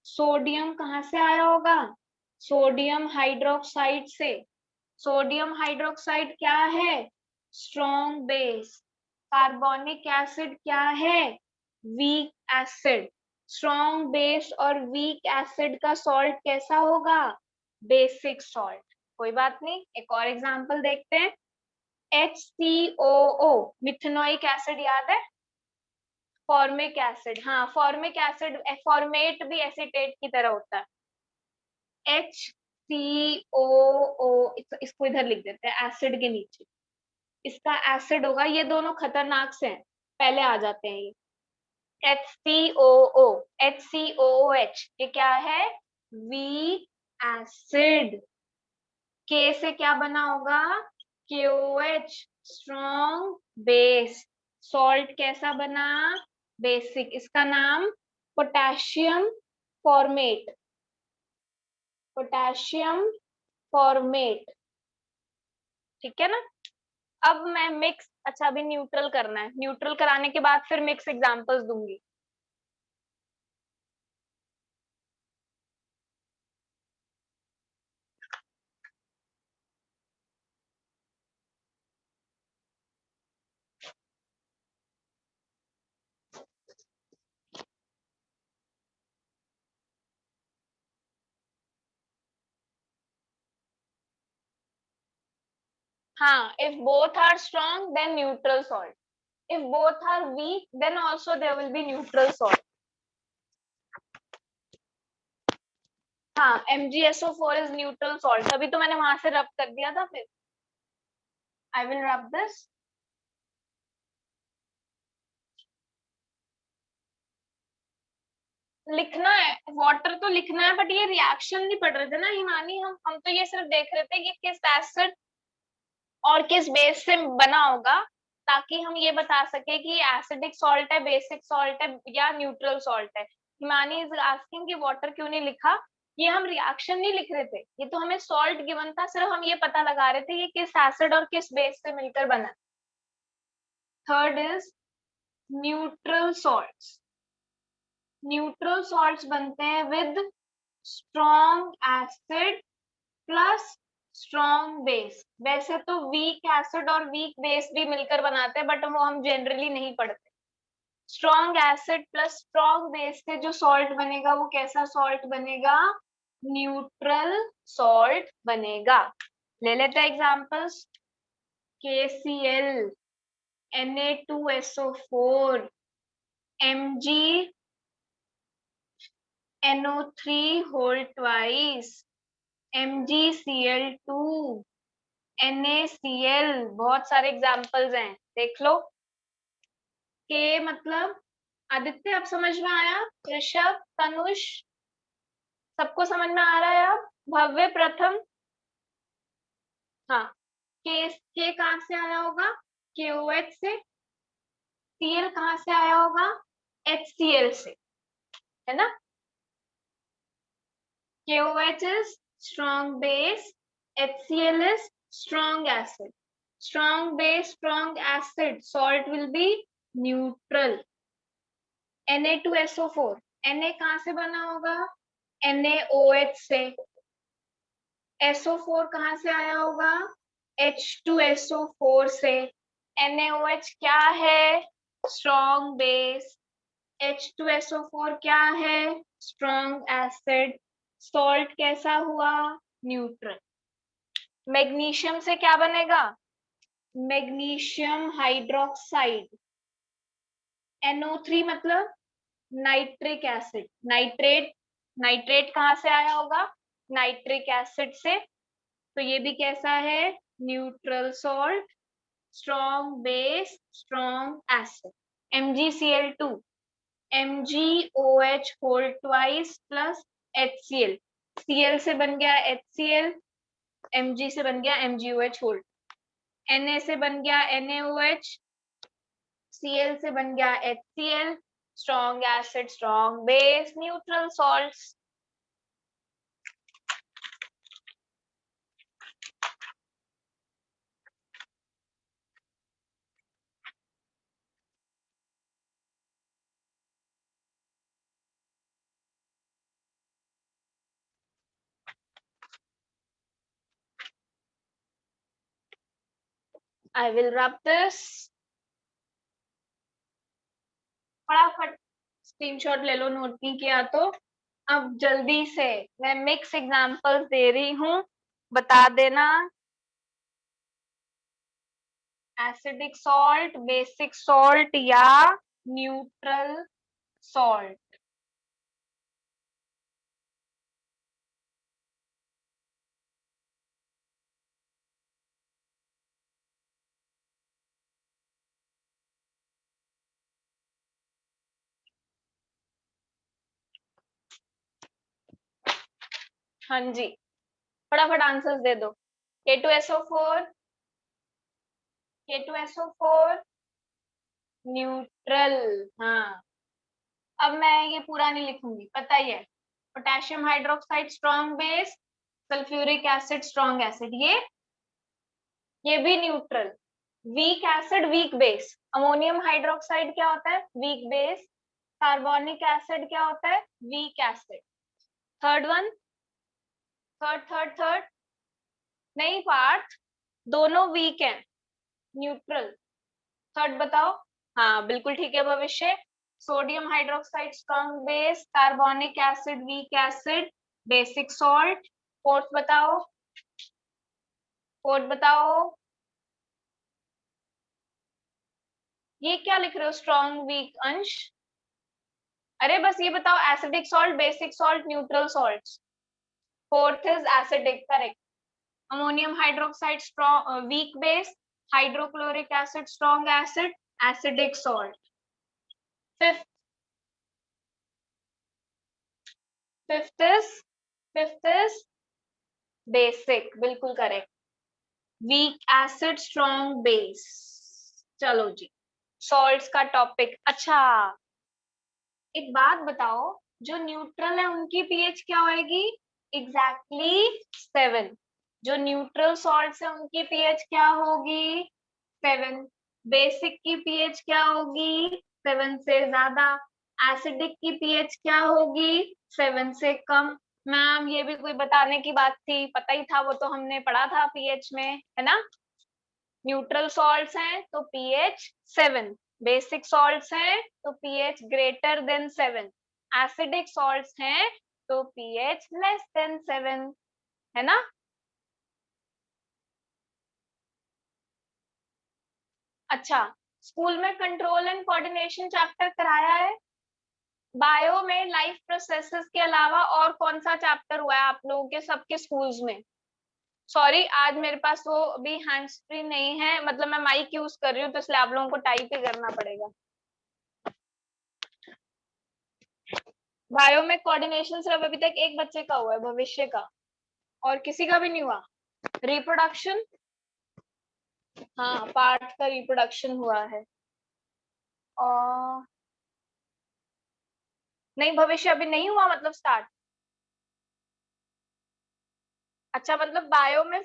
Speaker 1: सोडियम कहाँ से आया होगा? सोडियम हाइड्रोक्साइड से। सोडियम हाइड्रोक्साइड क्या है? Strong base. कार्बोनिक एसिड क्या है? Week acid. स्ट्रॉन्ग बेस और वीक एसिड का सॉल्ट कैसा होगा? Basic salt. कोई बात नहीं, एक और एग्जांपल देखते हैं। HCOO मिथेनोइक एसिड याद है? फॉर्मिक एसिड, हाँ फॉर्मिक एसिड, फॉर्मेट भी एसीटेट की तरह होता है। COO, इसको इधर लिख देते हैं एसिड के नीचे, इसका एसिड होगा, ये दोनों खतरनाक से हैं, पहले आ जाते हैं ये। HCOO, HCOOH, ये क्या है? Weak acid. के से क्या बना होगा? KOH, strong base. सॉल्ट कैसा बना? बेसिक। इसका नाम पोटेशियम फॉर्मेट, पोटेशियम फॉर्मेट। ठीक है ना? अब मैं मिक्स, अच्छा अभी न्यूट्रल करना है, न्यूट्रल कराने के बाद फिर मिक्स एग्जांपल्स दूंगी। हाँ, if both are strong then neutral salt, if both are weak then also there will be neutral salt. हाँ, MgSO4 is neutral salt, अभी तो मैंने वहां से रब कर दिया था। फिर I will rub this. लिखना है, वाटर तो लिखना है, बट ये रिएक्शन नहीं पढ़ रहे थे ना हिमानी, हम तो ये सिर्फ देख रहे थे कि किस एसिड और किस बेस से बना होगा, ताकि हम ये बता सके कि एसिडिक सॉल्ट है, बेसिक सॉल्ट है या न्यूट्रल सॉल्ट है। हिमानी इज आस्किंग कि वाटर क्यों नहीं लिखा? ये हम रिएक्शन नहीं लिख रहे थे, ये तो हमें सॉल्ट गिवन था, सिर्फ हम ये पता लगा रहे थे कि किस एसिड और किस बेस से मिलकर बना। Third is neutral salts. Neutral salts बनते हैं with strong acid plus strong base. वैसे तो वीक एसिड और वीक बेस भी मिलकर बनाते हैं, बट वो हम जनरली नहीं पढ़ते। Strong acid plus strong base से जो सॉल्ट बनेगा वो कैसा सॉल्ट बनेगा? न्यूट्रल सॉल्ट बनेगा। ले लेते हैं examples. KCl, Na2SO4, Mg NO3 whole twice, MgCl2, NaCl, बहुत सारे एग्जाम्पल्स हैं, देख लो। के मतलब आदित्य, अब समझ में आया? ऋषभ, तनुष, सबको समझ में आ रहा है अब? भव्य, प्रथम। हाँ, के कहाँ से आया होगा? KOH से। Cl कहाँ से आया होगा? HCl से, है ना? KOH is strong base, HCl is strong acid. Strong base, strong acid, salt will be neutral. Na2SO4, Na कहाँ से बना होगा? NaOH से। SO4 कहाँ से आया होगा? H2SO4 से। NaOH क्या है? Strong base. H2SO4 क्या है? Strong acid. सॉल्ट कैसा हुआ? न्यूट्रल। मैग्नीशियम से क्या बनेगा? Magnesium hydroxide. NO3 मतलब नाइट्रिक एसिड। नाइट्रेट, नाइट्रेट कहाँ से आया होगा? नाइट्रिक एसिड से। तो ये भी कैसा है? Neutral salt, strong base, strong acid. MgCl2, MgOH whole twice plus HCl। Cl से बन गया HCl, Mg से बन गया MgOH होल, Na से बन गया NaOH, Cl से बन गया HCl। Strong acid, strong base, neutral salts. I will rub this. फटाफट स्क्रीनशॉट ले लो, नोट नहीं किया तो। अब जल्दी से मैं मिक्स एग्जांपल्स दे रही हूँ, बता देना। एसिडिक सॉल्ट, बेसिक सॉल्ट या न्यूट्रल सॉल्ट। हाँ जी, फटाफट आंसर्स दे दो। K2SO4, K2SO4 neutral. हाँ, अब मैं ये पूरा नहीं लिखूंगी, पता ही है। Potassium hydroxide strong base, sulphuric acid strong acid, ये भी neutral. Week acid weak base, ammonium hydroxide क्या होता है? Weak base. कार्बोनिक एसिड क्या होता है? Weak acid. Third one, third नहीं पार्थ, दोनों वीक हैं, न्यूट्रल। थर्ड बताओ। हाँ बिल्कुल ठीक है भविष्य। Sodium hydroxide strong base, carbonic acid weak acid, basic salt. Fourth बताओ, फोर्थ बताओ। ये क्या लिख रहे हो स्ट्रॉन्ग वीक अंश? अरे बस ये बताओ, acidic salt, basic salt, neutral salt. Fourth is acidic, correct. Ammonium hydroxide strong weak base, hydrochloric acid strong acid, acidic salt. Fifth, fifth is, fifth is basic, बिल्कुल correct. Weak acid strong base. चलो जी, salts का topic. अच्छा, एक बात बताओ, जो neutral है उनकी पीएच क्या होगी? एग्जैक्टली 7। जो न्यूट्रल सॉल्ट्स है उनकी पीएच क्या होगी? 7। बेसिक की पीएच क्या होगी? 7 से ज्यादा। एसिडिक की पीएच क्या होगी? 7 से कम। मैम ये भी कोई बताने की बात थी, पता ही था, वो तो हमने पढ़ा था पीएच में, है ना। न्यूट्रल सॉल्ट्स हैं तो पीएच 7, बेसिक सॉल्ट्स हैं तो pH greater than 7, acidic salts हैं तो पीएच लेस देन 7, है ना। अच्छा, स्कूल में कंट्रोल एंड कोऑर्डिनेशन चैप्टर कराया है। बायो में लाइफ प्रोसेसेस के अलावा और कौन सा चैप्टर हुआ है आप लोगों के सबके स्कूल्स में? सॉरी, आज मेरे पास वो अभी हैंड्स फ्री नहीं है, मतलब मैं माइक यूज कर रही हूँ, तो इसलिए आप लोगों को टाइप ही करना पड़ेगा। बायो में कोऑर्डिनेशन सिर्फ अभी तक एक बच्चे का हुआ है, भविष्य का, और किसी का भी नहीं हुआ। रिप्रोडक्शन, हाँ पार्ट का रिप्रोडक्शन हुआ है। और नहीं, भविष्य अभी नहीं हुआ, मतलब स्टार्ट। अच्छा, मतलब बायो में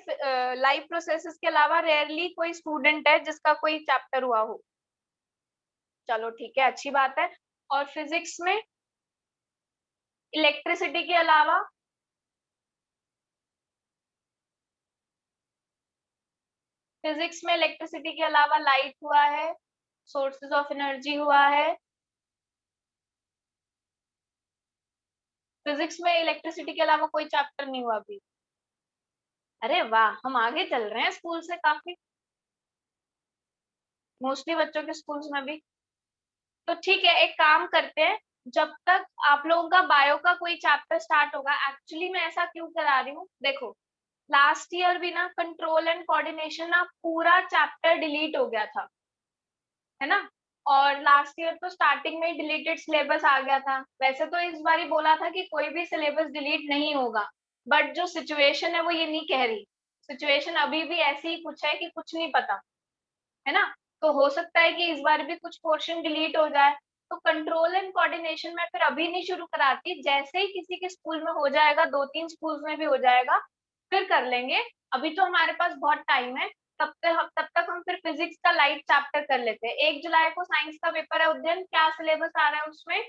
Speaker 1: लाइफ प्रोसेसेस के अलावा रेयरली कोई स्टूडेंट है जिसका कोई चैप्टर हुआ हो। चलो ठीक है, अच्छी बात है। और फिजिक्स में इलेक्ट्रिसिटी के अलावा? फिजिक्स में इलेक्ट्रिसिटी के अलावा लाइट हुआ है, सोर्सेज ऑफ एनर्जी हुआ है। फिजिक्स में इलेक्ट्रिसिटी के अलावा कोई चैप्टर नहीं हुआ अभी। अरे वाह, हम आगे चल रहे हैं स्कूल से काफी, मोस्टली बच्चों के स्कूल्स में भी। तो ठीक है, एक काम करते हैं, जब तक आप लोगों का बायो का कोई चैप्टर स्टार्ट होगा, एक्चुअली मैं ऐसा क्यों करा रही हूँ, देखो लास्ट ईयर भी ना कंट्रोल एंड कोऑर्डिनेशन ना पूरा चैप्टर डिलीट हो गया था, है ना। और लास्ट ईयर तो स्टार्टिंग में डिलीटेड सिलेबस आ गया था। वैसे तो इस बार ही बोला था कि कोई भी सिलेबस डिलीट नहीं होगा, बट जो सिचुएशन है वो ये नहीं कह रही। सिचुएशन अभी भी ऐसी ही कुछ है कि कुछ नहीं पता, है ना। तो हो सकता है कि इस बार भी कुछ पोर्शन डिलीट हो जाए। तो कंट्रोल एंड कोऑर्डिनेशन में फिर अभी नहीं शुरू कराती, जैसे ही किसी के स्कूल में हो जाएगा, 2-3 स्कूल्स में भी हो जाएगा, फिर कर लेंगे। अभी तो हमारे पास बहुत टाइम है। तब तक हम फिर फिजिक्स का लाइट चैप्टर कर लेते हैं। 1 जुलाई को साइंस का पेपर है उज्जैन, क्या सिलेबस आ रहा है उसमें?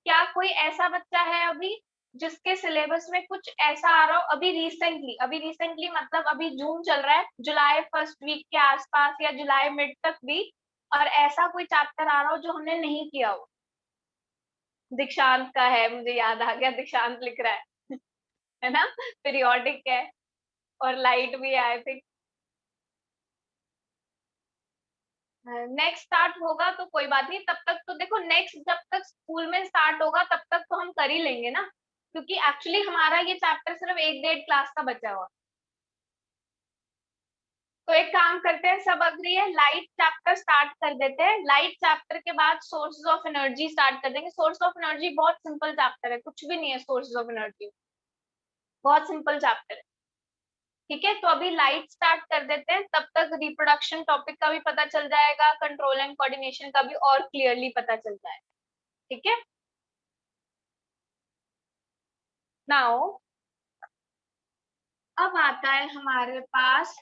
Speaker 1: क्या कोई ऐसा बच्चा है अभी जिसके सिलेबस में कुछ ऐसा आ रहा हो अभी रिसेंटली मतलब अभी जून चल रहा है, जुलाई फर्स्ट वीक के आसपास या जुलाई मिड तक भी, और ऐसा कोई चैप्टर आ रहा हो जो हमने नहीं किया हो? दीक्षांत का है, मुझे याद आ गया, दीक्षांत लिख रहा है ना। पीरियोडिक है और लाइट भी है आई थिंक। नेक्स्ट स्टार्ट होगा तो कोई बात नहीं, तब तक तो देखो, नेक्स्ट जब तक स्कूल में स्टार्ट होगा तब तक तो हम कर ही लेंगे ना, क्योंकि एक्चुअली हमारा ये चैप्टर सिर्फ 1-1.5 क्लास का बचा हुआ। तो एक काम करते हैं, सब अग्री है, लाइट चैप्टर स्टार्ट कर देते हैं। लाइट चैप्टर के बाद सोर्सेज ऑफ एनर्जी स्टार्ट कर देंगे। सोर्स ऑफ एनर्जी बहुत सिंपल चैप्टर है, कुछ भी नहीं है सोर्सेज ऑफ एनर्जी। बहुत सिंपल चैप्टर है। ठीक है, तो अभी लाइट स्टार्ट कर देते हैं, तब तक रिप्रोडक्शन टॉपिक का भी पता चल जाएगा, कंट्रोल एंड कोऑर्डिनेशन का भी और क्लियरली पता चल जाएगा। ठीक है, नाउ अब आता है हमारे पास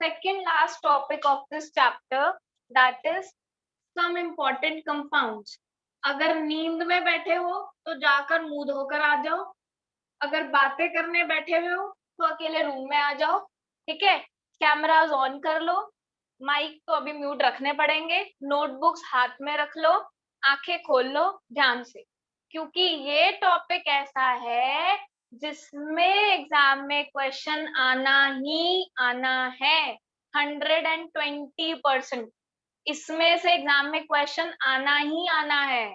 Speaker 1: second last topic of this chapter, that is some important compounds. अगर नींद में बैठे हो तो जाकर मुंह धोकर आ जाओ, अगर बातें करने बैठे हुए हो तो अकेले रूम में आ जाओ। ठीक है, कैमरास ऑन कर लो, माइक तो अभी म्यूट रखने पड़ेंगे, नोटबुक्स हाथ में रख लो, आंखें खोल लो ध्यान से, क्योंकि ये टॉपिक ऐसा है जिसमें एग्जाम में क्वेश्चन आना ही आना है, 120%। इसमें से एग्जाम में क्वेश्चन आना ही आना है।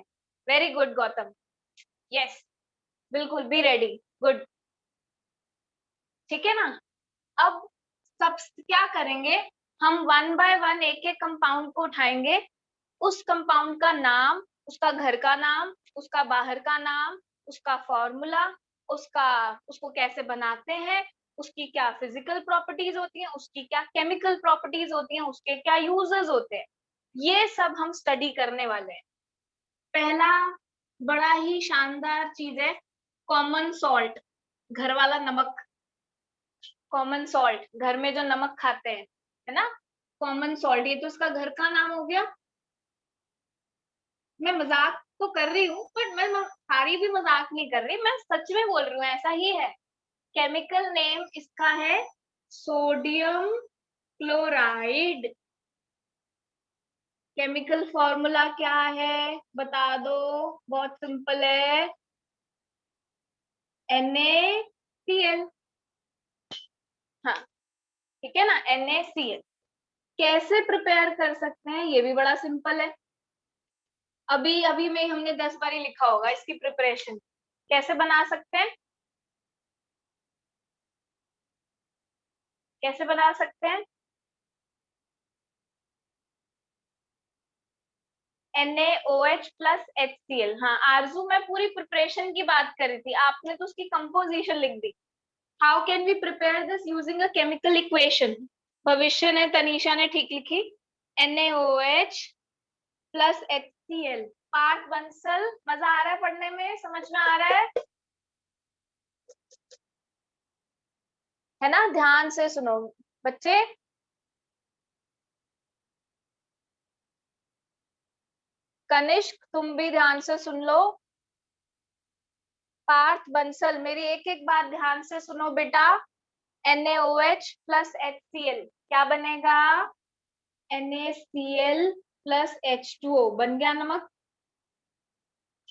Speaker 1: वेरी गुड गौतम, यस, बिल्कुल, बी रेडी, गुड। ठीक है ना, अब सब क्या करेंगे, हम वन बाय वन एक एक कंपाउंड को उठाएंगे, उस कंपाउंड का नाम, उसका घर का नाम, उसका बाहर का नाम, उसका फॉर्मूला, उसका उसको कैसे बनाते हैं, उसकी क्या फिजिकल प्रॉपर्टीज होती हैं, उसकी क्या केमिकल प्रॉपर्टीज होती हैं, उसके क्या यूजेस होते हैं, ये सब हम स्टडी करने वाले हैं। पहला बड़ा ही शानदार चीज है कॉमन सॉल्ट, घर वाला नमक। कॉमन सॉल्ट, घर में जो नमक खाते हैं, है ना, कॉमन सॉल्ट, ये तो उसका घर का नाम हो गया। मैं मजाक तो कर रही हूँ, बट मैं सारी भी मजाक नहीं कर रही, मैं सच में बोल रही हूँ, ऐसा ही है। केमिकल नेम इसका है सोडियम क्लोराइड। केमिकल फॉर्मूला क्या है बता दो, बहुत सिंपल है, NaCl। हाँ, ठीक है ना, NaCl। कैसे प्रिपेयर कर सकते हैं ये भी बड़ा सिंपल है, अभी अभी में हमने 10 बार ही लिखा होगा इसकी प्रिपरेशन। कैसे बना सकते हैं, कैसे बना सकते हैं, NaOH प्लस HCl। हाँ आरजू, मैं पूरी प्रिपरेशन की बात कर रही थी, आपने तो उसकी कंपोजिशन लिख दी। How can we prepare this using a chemical equation. Bhavishya ने, तनीषा ने ठीक लिखी, NaOH plus HCl। Parth Bansal, मजा आ रहा है पढ़ने में, समझ में आ रहा है ना, ध्यान से सुनो बच्चे। कनिष्क तुम भी ध्यान से सुन लो, पार्थ बंसल मेरी एक एक बात ध्यान से सुनो बेटा। NaOH प्लस HCl क्या बनेगा, NaCl प्लस H2O बन गया नमक।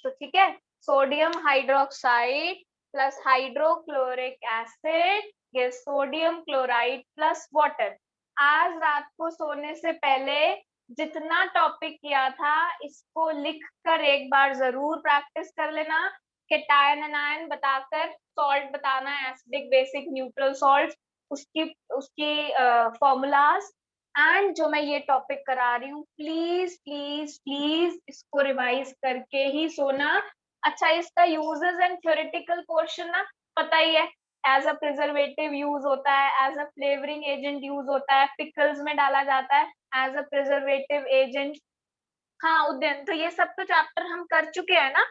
Speaker 1: तो ठीक है, sodium hydroxide plus hydrochloric acid, ये सोडियम क्लोराइड प्लस वाटर। आज रात को सोने से पहले जितना टॉपिक किया था इसको लिख कर एक बार जरूर प्रैक्टिस कर लेना, केटायन एनायन बताकर सॉल्ट बताना है, एसिडिक बेसिक न्यूट्रल सॉल्ट, उसकी उसकी फॉर्मूलाज, एंड जो मैं ये टॉपिक करा रही हूँ प्लीज प्लीज प्लीज इसको रिवाइज करके ही सोना। अच्छा, इसका यूजेस एंड थ्योरेटिकल पोर्शन ना पता ही है, एज अ प्रिजर्वेटिव यूज होता है, as a flavouring agent use होता है, पिकल्स में डाला जाता है एज अ प्रिजर्वेटिव एजेंट। हाँ उद्यन, तो ये सब तो चैप्टर हम कर चुके हैं ना,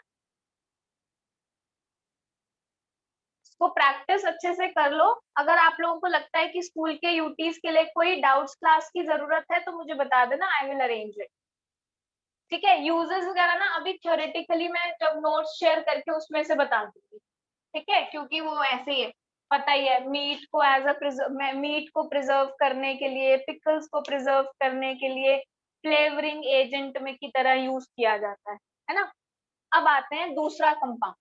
Speaker 1: इसको प्रैक्टिस अच्छे से कर लो। अगर आप लोगों को लगता है कि स्कूल के यूटीज के लिए कोई डाउट्स क्लास की जरूरत है तो मुझे बता देना, आई विल अरेंज इट। ठीक है, यूजेस वगैरह ना अभी थ्योरेटिकली मैं जब नोट्स शेयर करके उसमें से बता दूंगी। ठीक है, क्योंकि वो ऐसे ही है, पता ही है, मीट को एज अ मीट को प्रिजर्व करने के लिए, पिकल्स को प्रिजर्व करने के लिए फ्लेवरिंग एजेंट में की तरह यूज किया जाता है ना। अब आते हैं दूसरा कंपाउंड,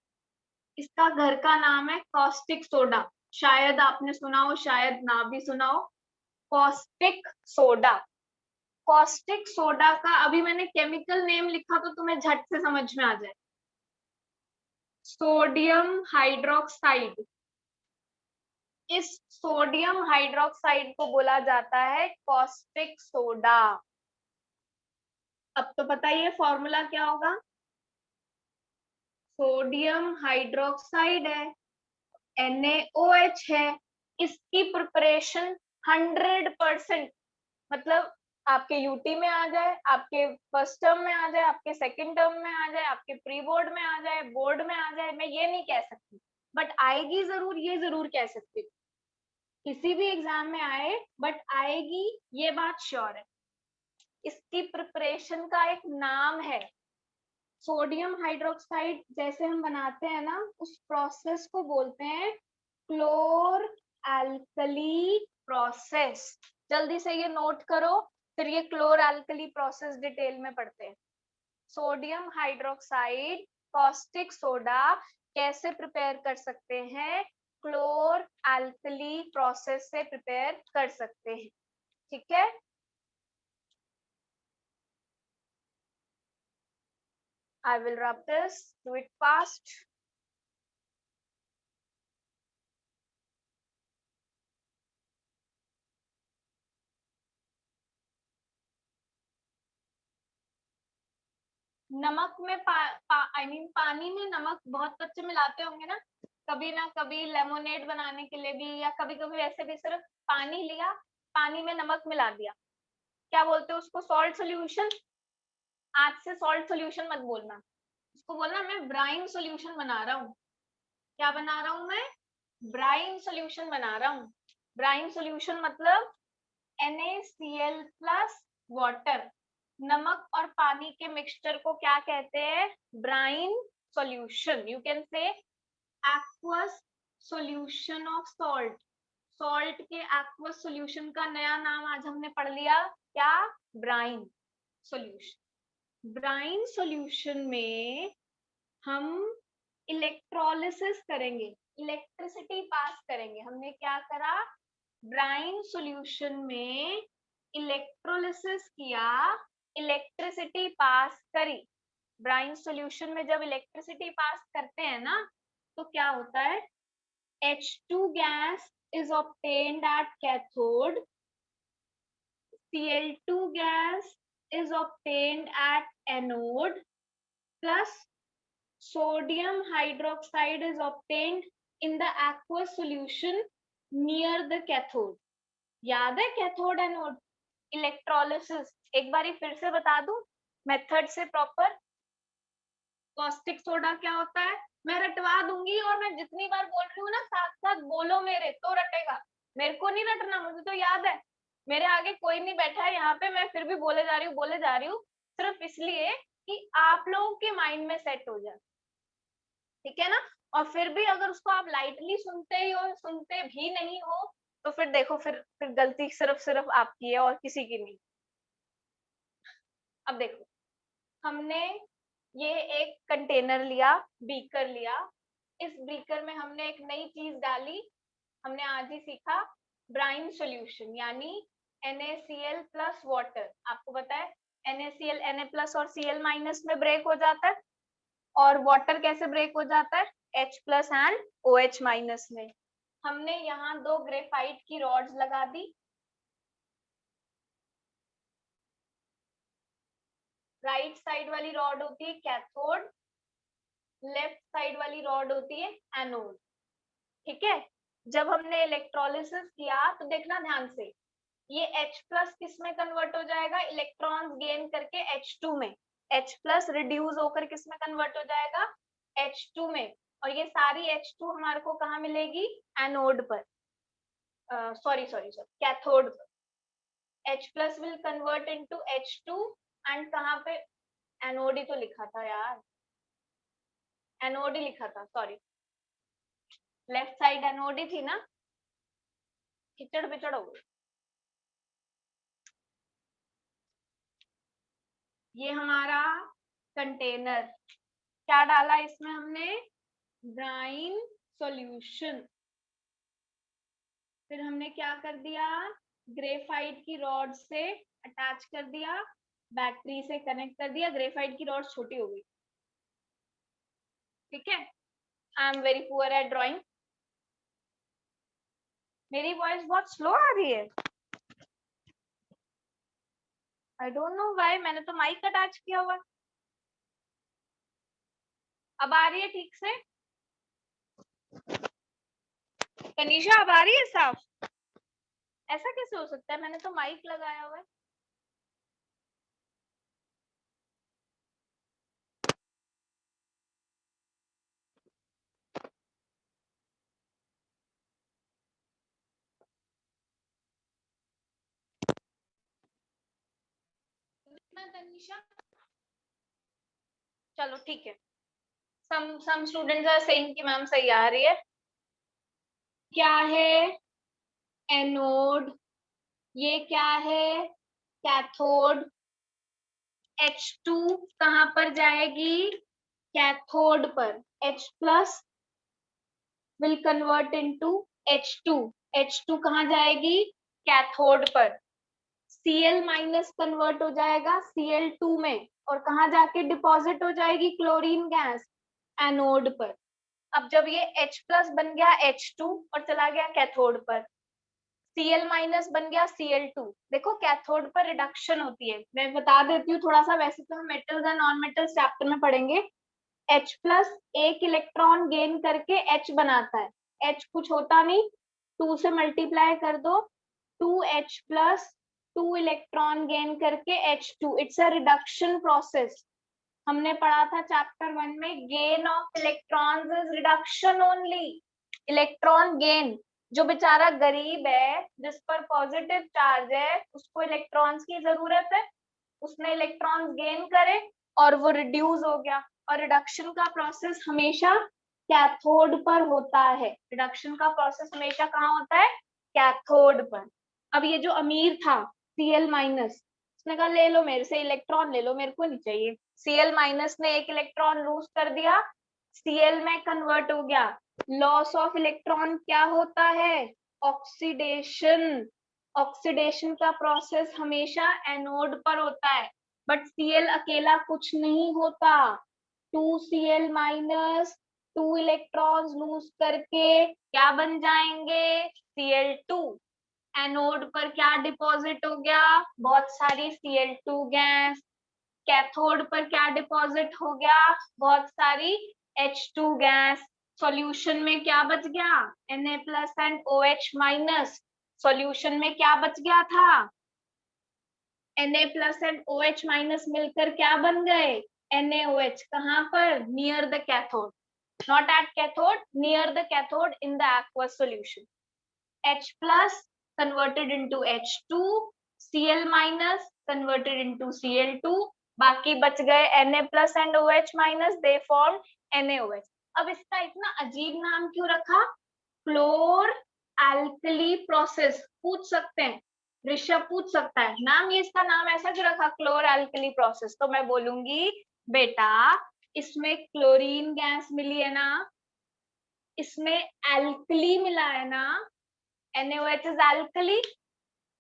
Speaker 1: इसका घर का नाम है कॉस्टिक सोडा। शायद आपने सुना हो, शायद ना भी सुना हो, कॉस्टिक सोडा। कॉस्टिक सोडा का अभी मैंने केमिकल नेम लिखा तो तुम्हें झट से समझ में आ जाए, सोडियम हाइड्रोक्साइड। इस सोडियम हाइड्रोक्साइड को बोला जाता है कॉस्टिक सोडा। अब तो पता ही है फॉर्मूला क्या होगा, सोडियम हाइड्रोक्साइड है, NaOH है, इसकी प्रिपरेशन 100%, मतलब आपके यूटी में आ जाए, आपके फर्स्ट टर्म में आ जाए, आपके सेकंड टर्म में आ जाए, आपके प्री बोर्ड में आ जाए, बोर्ड में आ जाए, मैं ये नहीं कह सकती, बट आएगी जरूर, ये जरूर कह सकती हूँ, किसी भी एग्जाम में आए बट आएगी, ये बात श्योर है। इसकी प्रिपरेशन का एक नाम है, सोडियम हाइड्रोक्साइड जैसे हम बनाते हैं ना, उस प्रोसेस को बोलते हैं क्लोर एल्कली प्रोसेस। जल्दी से ये नोट करो, फिर ये क्लोर एल्कली प्रोसेस डिटेल में पढ़ते हैं। सोडियम हाइड्रोक्साइड कॉस्टिक सोडा कैसे प्रिपेयर कर सकते हैं, क्लोर एल्कली प्रोसेस से प्रिपेयर कर सकते हैं, ठीक है। I will rub this, do it fast. नमक में पानी में नमक बहुत बच्चे मिलाते होंगे ना कभी लेमोनेड बनाने के लिए भी, या कभी कभी वैसे भी सिर्फ पानी लिया, पानी में नमक मिला दिया, क्या बोलते हैं उसको, सॉल्ट सोल्यूशन। आज से सॉल्ट सोल्यूशन मत बोलना, उसको बोलना मैं ब्राइन सोल्यूशन बना रहा हूँ। क्या बना रहा हूँ मैं, ब्राइन सोल्यूशन बना रहा हूँ। ब्राइन सोल्यूशन मतलब NaCl प्लस वाटर, नमक और पानी के मिक्सचर को क्या कहते हैं, brine solution. You can say aqueous solution of salt. Salt के एक्वस सॉल्यूशन का नया नाम आज हमने पढ़ लिया, क्या, ब्राइन सॉल्यूशन। ब्राइन सॉल्यूशन में हम इलेक्ट्रोलिसिस करेंगे, इलेक्ट्रिसिटी पास करेंगे। हमने क्या करा, ब्राइन सॉल्यूशन में इलेक्ट्रोलिसिस किया, इलेक्ट्रिसिटी पास करी। ब्राइन सॉल्यूशन में जब इलेक्ट्रिसिटी पास करते हैं ना, तो क्या होता है, H2 gas is obtained at cathode, Cl2 gas is obtained at anode, plus sodium hydroxide is obtained in the aqueous solution near the cathode. याद है कैथोड एनोड इलेक्ट्रोलिसिस, एक बारी फिर से बता दूं मेथड से प्रॉपर। कॉस्टिक सोडा क्या होता है, मैं रटवा दूंगी, और मैं जितनी बार बोल रही हूँ ना साथ साथ बोलो मेरे, तो रटेगा। मेरे को नहीं रटना, मुझे तो याद है, मेरे आगे कोई नहीं बैठा है यहाँ पे, मैं फिर भी बोले जा रही हूँ सिर्फ इसलिए कि आप लोगों के माइंड में सेट हो जाए, ठीक है ना। और फिर भी अगर उसको आप लाइटली सुनते ही हो, सुनते भी नहीं हो, तो फिर देखो, फिर गलती सिर्फ सिर्फ आपकी है और किसी की नहीं। अब देखो, हमने ये एक कंटेनर लिया, बीकर लिया, इस बीकर में हमने एक नई चीज डाली, हमने आज ही सीखा ब्राइन सॉल्यूशन, यानी NaCl प्लस वाटर। आपको पता है NaCl Na प्लस और Cl माइनस में ब्रेक हो जाता है, और वाटर कैसे ब्रेक हो जाता है, H plus and OH minus में। हमने यहाँ 2 ग्रेफाइट की रॉड्स लगा दी, राइट साइड वाली रॉड होती है कैथोड, लेफ्ट साइड वाली रॉड होती है एनोड, ठीक है। जब हमने इलेक्ट्रोलिसिस किया तो देखना ध्यान से, ये H प्लस किस में कन्वर्ट हो जाएगा, इलेक्ट्रॉन्स गेन करके H2 में, H प्लस रिड्यूस होकर किस में कन्वर्ट हो जाएगा, H2 में। और ये सारी H2 हमारे को कहाँ मिलेगी, एनोड पर, सॉरी कैथोड पर। H plus will convert into H2 and कहाँ पे, एनोड ही तो लिखा था यार, एनोड ही लिखा था, सॉरी, लेफ्ट साइड एनोड ही थी ना, खिचड़ पिचड़ हो गई। ये हमारा कंटेनर, क्या डाला इसमें हमने, ब्राइन सॉल्यूशन। फिर हमने क्या कर दिया, ग्रेफाइट की रॉड से अटैच कर दिया, बैटरी से कनेक्ट कर दिया, ग्रेफाइट की रॉड छोटी हो गई, ठीक है। I am very poor at drawing, मेरी वॉइस बहुत स्लो आ रही है, आई डोंट नो व्हाई, मैंने तो माइक अटैच किया हुआ। अब आ रही है ठीक से? कनीशा अब आ रही है साफ? ऐसा कैसे हो सकता है, मैंने तो माइक लगाया हुआ है। तनीषा चलो ठीक है, some students are saying कि मैम सही आ रही है। क्या है एनोड, ये क्या है कैथोड। H2 कहाँ पर जाएगी, कैथोड पर। H plus will convert into H2, H2 कहाँ जाएगी, कैथोड पर। Cl माइनस कन्वर्ट हो जाएगा Cl2 में, और कहाँ जाके डिपॉजिट हो जाएगी क्लोरीन गैस, एनोड पर। अब जब ये H प्लस बन गया H2 और चला गया कैथोड पर, Cl माइनस बन गया Cl2। देखो कैथोड पर रिडक्शन होती है, मैं बता देती हूँ थोड़ा सा, वैसे तो हम metals and non metals chapter में पढ़ेंगे। H प्लस एक इलेक्ट्रॉन गेन करके H बनाता है, H कुछ होता नहीं, 2 से मल्टीप्लाई कर दो, 2H प्लस 2 इलेक्ट्रॉन गेन करके H2, it's a reduction process. हमने पढ़ा था चैप्टर 1 में, gain of electrons is reduction only. Electron gain, जो बेचारा गरीब है जिस पर पॉजिटिव चार्ज है उसको इलेक्ट्रॉन्स की जरूरत है, उसने इलेक्ट्रॉन्स गेन करे और वो रिड्यूस हो गया। और रिडक्शन का प्रोसेस हमेशा कैथोड पर होता है, रिडक्शन का प्रोसेस हमेशा कहाँ होता है, कैथोड पर। अब ये जो अमीर था Cl माइनस, उसने कहा ले लो मेरे से इलेक्ट्रॉन, ले लो, मेरे को नहीं चाहिए। Cl माइनस ने एक इलेक्ट्रॉन लूज कर दिया, Cl में कन्वर्ट हो गया। लॉस ऑफ इलेक्ट्रॉन क्या होता है, ऑक्सीडेशन। ऑक्सीडेशन का प्रोसेस हमेशा एनोड पर होता है, बट Cl अकेला कुछ नहीं होता। 2Cl माइनस 2 इलेक्ट्रॉन्स लूज करके क्या बन जाएंगे, Cl2। एनोड पर क्या डिपॉजिट हो गया, बहुत सारी Cl2 गैस। कैथोड पर क्या डिपॉजिट हो गया, बहुत सारी H2 गैस। सॉल्यूशन में क्या बच गया, Na plus and OH minus. Solution में क्या बच गया था, Na plus and OH minus मिलकर क्या बन गए, NaOH। कहाँ पर, near the cathode, not at cathode, near the cathode in the aqueous solution। H plus converted into H2, Cl minus converted into Cl2, बाकी बच गए Na plus and OH minus, they formed NaOH। अब इसका इतना अजीब नाम क्यों रखा, क्लोर एल्कली प्रोसेस। पूछ सकते हैं, ऋषभ पूछ सकता है नाम, ये इसका नाम ऐसा क्यों रखा क्लोर एल्कली प्रोसेस। तो मैं बोलूंगी बेटा इसमें क्लोरीन गैस मिली है ना, इसमें एल्कली मिला है ना, NaOH is alkali,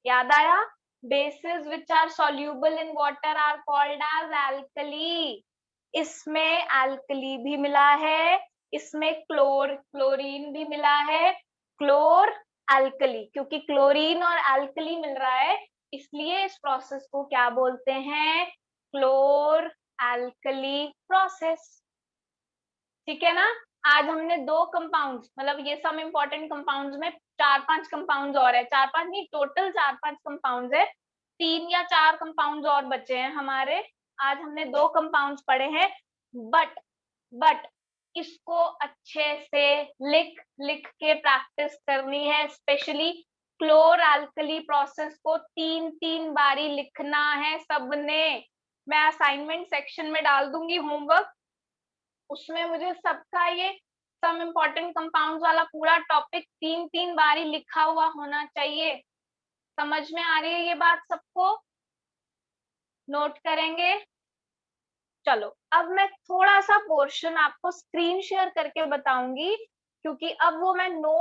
Speaker 1: याद आया। bases which are soluble in water are called as alkali। इसमें alkali भी मिला है, इसमें क्लोरीन भी मिला है, क्लोर एल्कली। क्योंकि क्लोरीन और एल्कली मिल रहा है इसलिए इस प्रोसेस को क्या बोलते हैं, क्लोर एल्कली प्रोसेस। ठीक है ना। आज हमने 2 कंपाउंड्स, मतलब ये सब इंपॉर्टेंट कंपाउंड्स में 4-5 कंपाउंड्स और है, 4-5 नहीं, टोटल 4-5 कंपाउंड्स है, 3 या 4 कंपाउंड्स और बचे हैं हमारे। आज हमने 2 कंपाउंड्स पढ़े हैं, बट इसको अच्छे से लिख लिख के प्रैक्टिस करनी है, स्पेशली क्लोर एल्कली प्रोसेस को 3-3 बारी लिखना है सबने। मैं असाइनमेंट सेक्शन में डाल दूंगी होमवर्क, उसमें मुझे सबका ये सम इम्पोर्टेंट कंपाउंड्स वाला पूरा टॉपिक 3-3 बारी लिखा हुआ होना चाहिए। समझ में आ रही है ये बात सबको, नोट करेंगे। चलो अब मैं थोड़ा सा पोर्शन आपको स्क्रीन शेयर करके बताऊंगी, क्योंकि अब वो मैं नोट